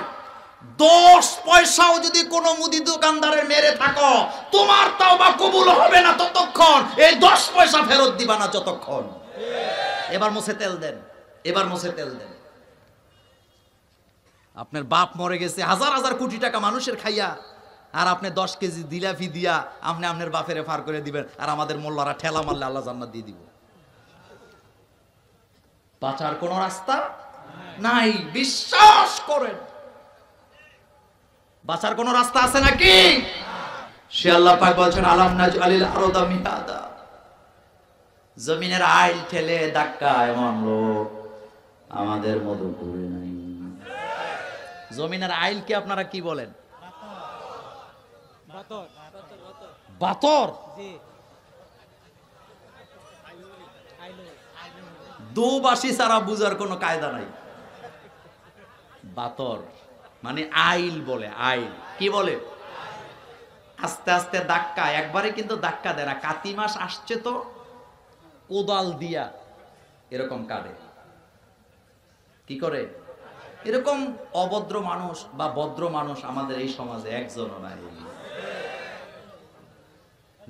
10 পয়সাও যদি কোনো মুদি দোকানদারের মেরে থাকো, তোমার তাওবা কবুল হবে না ততক্ষণ, এই 10 পয়সা ফেরত দিবা না যতক্ষণ। এবার মুছে তেল দেন, এবার মুছে তেল দেন। আপনার বাপ মরে গেছে, হাজার হাজার কোটি টাকা মানুষের খাইয়া, আর আপনি 10 কেজি দিলাফি দিয়া আপনি আপনার বাপেরে ফার করে দিবেন, আর আমাদের মোল্লারা ঠেলা মারলে আল্লাহ জান্নাত দিয়ে দিব। বাঁচার কোন রাস্তা নাই, বিশ্বাস করেন। বাঁচার কোন রাস্তা আছে নাকি? সে আল্লাহ পাক বলছেন, আলাম নাজআলিল আরদা মিহাদা, জমিনের আইল ঠেলে ধাক্কা এমন লোক আমাদের মধুপুরে নাই। জমিনের আইল কি আপনারা কি বলেন? বাতর। দুবাসী ছাড়া বুঝার কোনো কায়দা নাই। বাতর মানে আইল বলে, আইল কি বলে? আস্তে আস্তে ধাক্কা, একবারে কিন্তু ধাক্কা দেয় না। কাতি মাস আসছে তো কোদাল দিয়া এরকম কাটে। কি করে? এরকম অভদ্র মানুষ বা ভদ্র মানুষ আমাদের এই সমাজে একজনও নাই।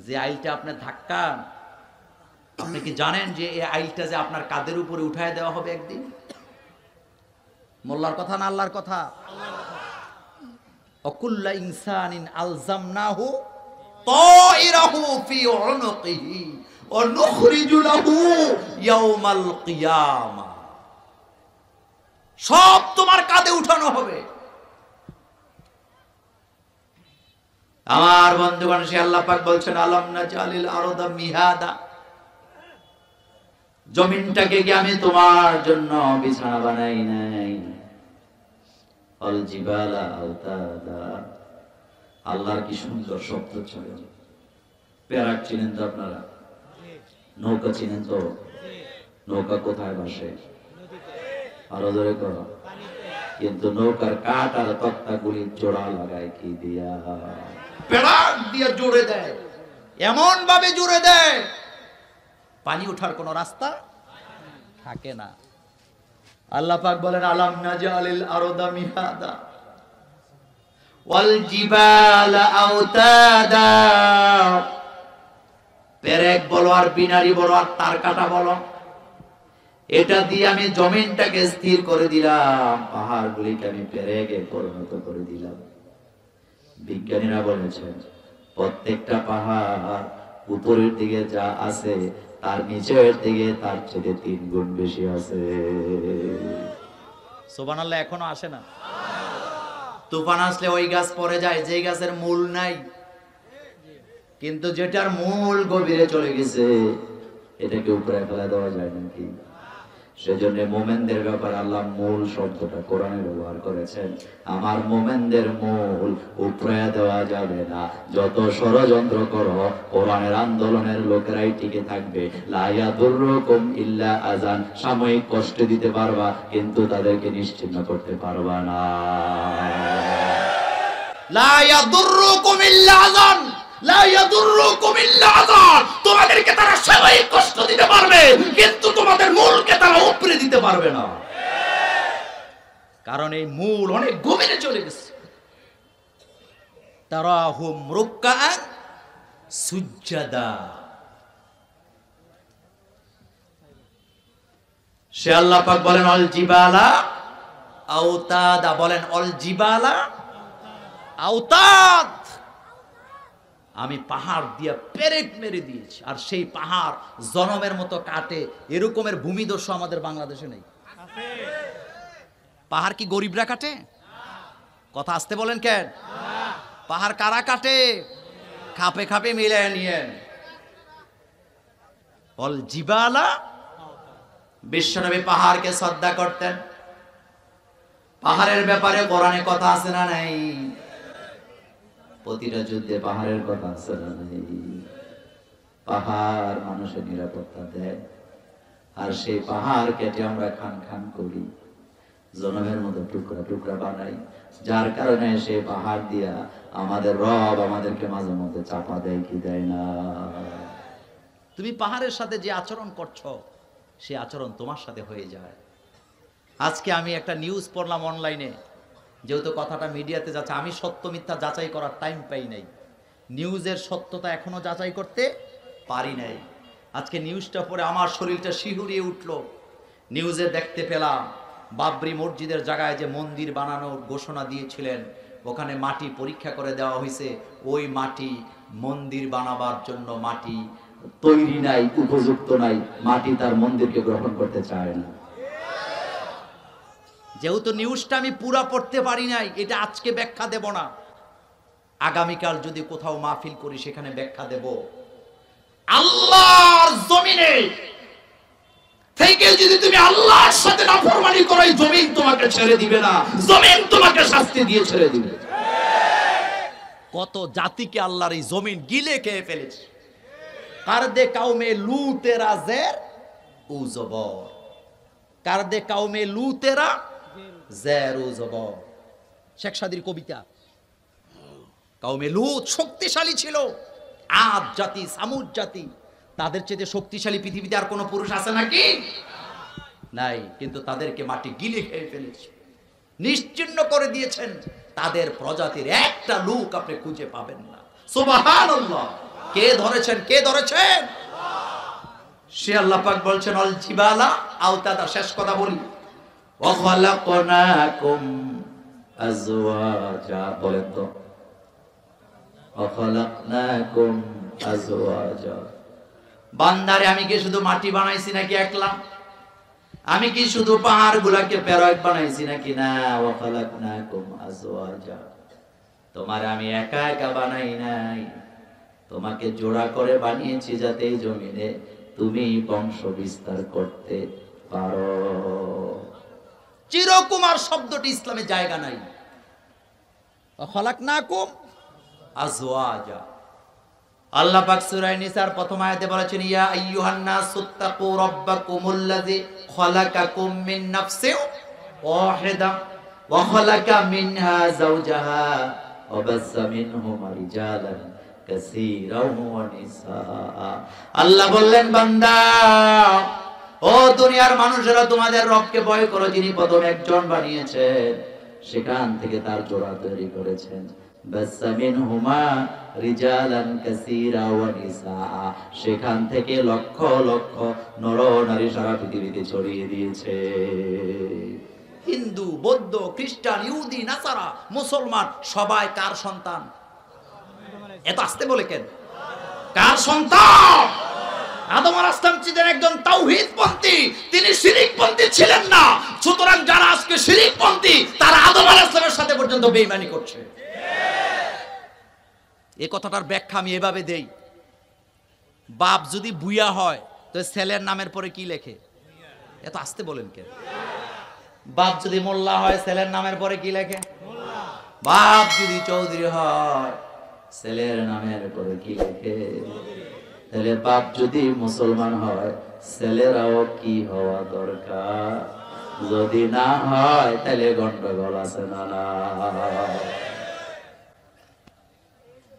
যে আইলটা আপনার ধাক্কা, আপনি কি জানেন যে এই আইলটা যে আপনার কাঁধের উপরে উঠায় দেওয়া হবে একদিন? মোল্লার কথা না আল্লাহর কথা? অকুল্লা ইনসানিন আলজামনাহু তাইরাহু ফি উনুকিহি ওয়া নুখরিজু লাহু ইয়াওমাল কিয়ামা। সব তোমার কাঁধে উঠানো হবে। আমার বন্ধুগণ, সে আল্লাহ পাক বলছেন, আলাম নাজআলিল আরদা মিহাদা, জমিনটাকে কি আমি তোমার জন্য বিছানা বানাই নাই? আল জিবালা আওতাদা, আল্লাহর কি সুন্দর শব্দ চয়ন। প্যারাক চিনেন তো আপনারা? নৌকা চিনেন তো? নৌকা কোথায় বসে? আরো ধরে করো। কিন্তু নৌকার কাঠ আর তক্তাগুলি জোড়া লাগায় কি দিয়া? পেড়াক দিয়ে জুড়ে দেয়, এমন ভাবে জুড়ে দেয় পানি ওঠার কোন রাস্তা থাকে না। আল্লাহ পাক বলেন আলাম নাজালিল আরদা মিহাদা ওয়াল জিবালা আওতাদা। পেরেক বলো আর বিনারি বলো আর তার কাটা বলো, এটা দিয়ে আমি জমিনটাকে স্থির করে দিলাম, পাহাড়গুলিকে আমি পেরেকে পরিণত করে দিলাম। বিজ্ঞানীরা বলেছেন প্রত্যেকটা পাহাড় উপরের দিকে যা আছে তার নিচের দিকে তার চেয়ে 3 গুণ বেশি আছে। সুবহানাল্লাহ। এখনো আসে না? তুফান আসলে ওই গাছ পড়ে যায় যে গাছের মূল নাই, কিন্তু যেটার মূল গভীরে চলে গেছে এটাকে উপরে ফেলা দেওয়া যায় নাকি? সেজন্য মোমেনদের ব্যাপারে আল্লাহ মূল শব্দটা কোরআনে ব্যবহার করেছেন। আমার মোমেনদের মূল উপরে দেওয়া যাবে না। যত ষড়যন্ত্র করো কোরআনের আন্দোলনের লোকেরাই টিকে থাকবে। লা ইয়াদুররুকুম ইল্লা আযান, সাময়িক কষ্ট দিতে পারবা কিন্তু তাদেরকে নিশ্চিহ্ন করতে পারবা না। লা ইয়াদুররুকুম ইল্লা আযান, লা ইয়াদুররুকুম ইল্লা আযান, তোমাদেরকে তারা সাময়িক কষ্ট দিতে পারবে কিন্তু তোমাদের মূলকে তারা উপরে দিতে পারবে না। কারণ এই মূল অনেক গভীরে চলে গেছে। তারাহুম রুকআন সুজদা। সে আল্লাহ পাক বলেন অল জিবালা আওতাদা, বলেন অল জিবালা আওতাদ। আমি পাহাড় দিয়া পেরেক মেরে দিয়েছি, আর সেই পাহাড় জনমের মতো কাটে। এরকমের ভূমিদস্যু আমাদের বাংলাদেশে নেই। পাহাড় কি গরিবরা কাটে? কথা আসতে বলেন কেন? পাহাড় কারা কাটে? খাপে খাপে মিলে নিয়েন। অল জিবালা, বিশ্বনবী পাহাড়কে শ্রদ্ধা করতেন। পাহাড়ের ব্যাপারে কোরআনে কথা আছে না নাই? প্রতিটা যুদ্ধে পাহাড়ের কথা আছে না নাই? পাহাড় মানুষের নিরাপত্তা দেয়, আর সেই পাহাড় কেটে আমরা খান খান করি, জনমের মতো টুকরা টুকরা বানাই, যার কারণে সেই পাহাড় দিয়া আমাদের রব আমাদেরকে মাঝে মধ্যে চাপা দেয় কি দেয় না? তুমি পাহাড়ের সাথে যে আচরণ করছো সে আচরণ তোমার সাথে হয়ে যায়। আজকে আমি একটা নিউজ পড়লাম অনলাইনে, যেহেতু কথাটা মিডিয়াতে যাচ্ছে, আমি সত্য মিথ্যা যাচাই করার টাইম পাই নাই, নিউজের সত্যতা এখনো যাচাই করতে পারি নাই। আজকে নিউজটা পড়ে আমার শরীরটা শিহরিয়ে উঠল। নিউজে দেখতে পেলাম বাবরি মসজিদের জায়গায় যে মন্দির বানানোর ঘোষণা দিয়েছিলেন, ওখানে মাটি পরীক্ষা করে দেওয়া হয়েছে। ওই মাটি মন্দির বানাবার জন্য মাটি তৈরি নাই, উপযুক্ত নাই, মাটি তার মন্দিরকে গ্রহণ করতে চায় না। যেহেতু নিউজটা আমি পুরা পড়তে পারি নাই, এটা আজকে ব্যাখ্যা দেব না, আগামীকাল যদি কোথাও মাহফিল করি সেখানে ব্যাখ্যা দেব। আল্লাহর জমিনে থেকে যদি তুমি আল্লাহর সাথে নাফরমানি করো, জমিন তোমাকে ছেড়ে দিবে না, জমিন তোমাকে শাস্তি দিয়ে ছেড়ে দিবে। কত জাতিকে আল্লাহর এই জমিন গিলে খেয়ে ফেলেছে। কারদে কাউমে লুতেরা জের উ জবর, কারদে কাউমে লুতেরা জের উ জবর। শেখ সাদির কবিতা। কাউমে লুত শক্তিশালী ছিল, আদ জাতি সামুদ জাতি, তাদের চেয়ে শক্তিশালী পৃথিবীতে আর কোন পুরুষ আছে নাকি? নাই। কিন্তু তাদেরকে মাটি গিলে খেয়ে ফেলেছে, নিশ্চিহ্ন করে দিয়েছেন। তাদের প্রজাতির একটা লোক আপনি খুঁজে পাবেন না। সুবহানাল্লাহ। কে ধরেছেন? কে ধরেছেন? সে আল্লাহ পাক বলছেন অল জিবালা আওতাদা। শেষ কথা বলি, ওয়া খালাকনাকুম আজওয়াজা। বলেন তো, ওয়া খালাকনাকুম আজওয়াজা। বান্দারে আমি কি শুধু মাটি বানাইছি নাকি একলা? আমি কি শুধু পাহাড় গুলাকে পেরেক বানাইছি নাকি? না, ওয়া খালাকনাকুম আজওয়াজা। তোমার আমি একা একা বানাই নাই, তোমাকে জোড়া করে বানিয়েছি যাতে এই জমিনে তুমি বংশ বিস্তার করতে পারো। চিরকুমার শব্দটি ইসলামে জায়গা নাই। ওয়া খালাকনাকুম আজওয়াজা। আল্লাহ পাক সূরা নিসার প্রথম আয়াতে বলেছেন ইয়া আইয়ুহান নাসুত্তাকু রাব্বাকুমুল্লাযী খালাকাকুম মিন নাফসিন ওয়াহিদা। ওয়া খালাকা মিনহা যাওজাহা ওয়া বাসসা মিনহুমা রিজালান কাসীরাও ওয়া নিসা। আল্লাহ বললেন, বান্দা ও দুনিয়ার মানুষেরা, তোমাদের রবকে ভয় করো, যিনি প্রথম একজন বানিয়েছেন, সেখান থেকে তার জোড়া তৈরি করেছেন। বাসসা মিনহুমা রিজালান কাসীরা ওয়া নিসা, সেখান থেকে লক্ষ লক্ষ নর নারী সারা পৃথিবীতে ছড়িয়ে দিয়েছে। হিন্দু, বৌদ্ধ, খ্রিস্টান, ইহুদি, নাসারা, মুসলমান সবাই কার সন্তান? এত আস্তে বলে কেন? কার সন্তান? আদম আলাইহিস সালাম ছিলেন একজন তাওহীদপন্থী, তিনি শিরকপন্থী ছিলেন না। সুতরাং যারা আজকে শিরকপন্থী, তারা আদম আলাইহিস সালামের সাথে পর্যন্ত বেঈমানি করছে। এই কথাটার ব্যাখ্যা আমি এভাবে দেই, বাপ যদি বুইয়া হয় তো ছেলের নামের পরে কি লেখে? এত আস্তে বলেন কেন? বাপ যদি মোল্লা হয় ছেলের নামের পরে কি লেখে? বাপ যদি চৌধুরী হয় ছেলের নামের পরে কি লেখে? তাহলে বাপ যদি মুসলমান হয় ছেলেরাও কি হওয়া দরকার? যদি না হয় তাহলে গন্ডগোল আছে না?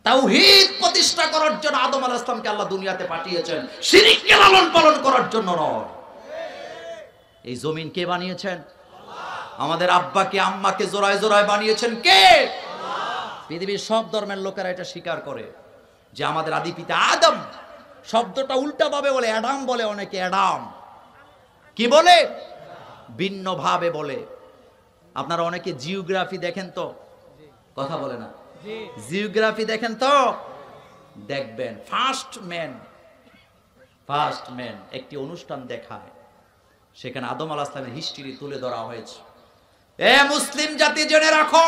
তাওহীদ প্রতিষ্ঠা করার জন্য আদম আলাইহিস সালামকে আল্লাহ দুনিয়াতে পাঠিয়েছেন, শিরককে লালন পালন করার জন্য নয়। এই জমিন কে বানিয়েছেন? আমাদের আব্বাকে আম্মাকে জোড়ায় জোড়ায় বানিয়েছেন কে? পৃথিবীর সব ধর্মের লোকেরা এটা স্বীকার করে যে আমাদের আদি পিতা আদম। শব্দটা উল্টা ভাবে বলে, অ্যাডাম বলে অনেকে। অ্যাডাম কি বলে? ভিন্ন ভাবে বলে। আপনারা অনেকে জিওগ্রাফি দেখেন তো? কথা বলে না। জিওগ্রাফি দেখেন তো? দেখবেন ফার্স্ট ম্যান একটি অনুষ্ঠান দেখায়, সেখানে আদম আলাইহিস সালামের হিস্ট্রি তুলে ধরা হয়েছে। এ মুসলিম জাতি, জেনে রাখো,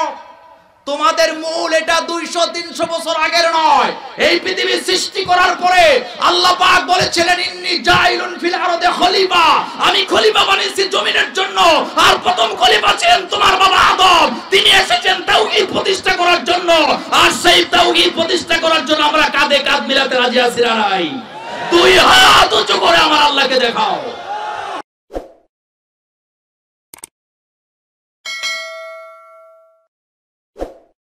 তোমাদের মূল এটা 200-300 বছর আগের নয়। এই পৃথিবী সৃষ্টি করার পরে আল্লাহ পাক বলেছিলেন, ইন্নী জাইলুন ফিল আরদে খলিফা, আমি খলিফা বানিয়েছি জমিনের জন্য। আর প্রথম খলিফা ছিলেন তোমার বাবা আদম। তিনি এসেছেন তাওহীদ প্রতিষ্ঠা করার জন্য। আর সেই তাওহীদ প্রতিষ্ঠা করার জন্য আমরা কাঁধে কাঁধ মিলাতে রাজি আছি না নাই? দুই হাত উঁচু করে আমার আল্লাহকে দেখাও।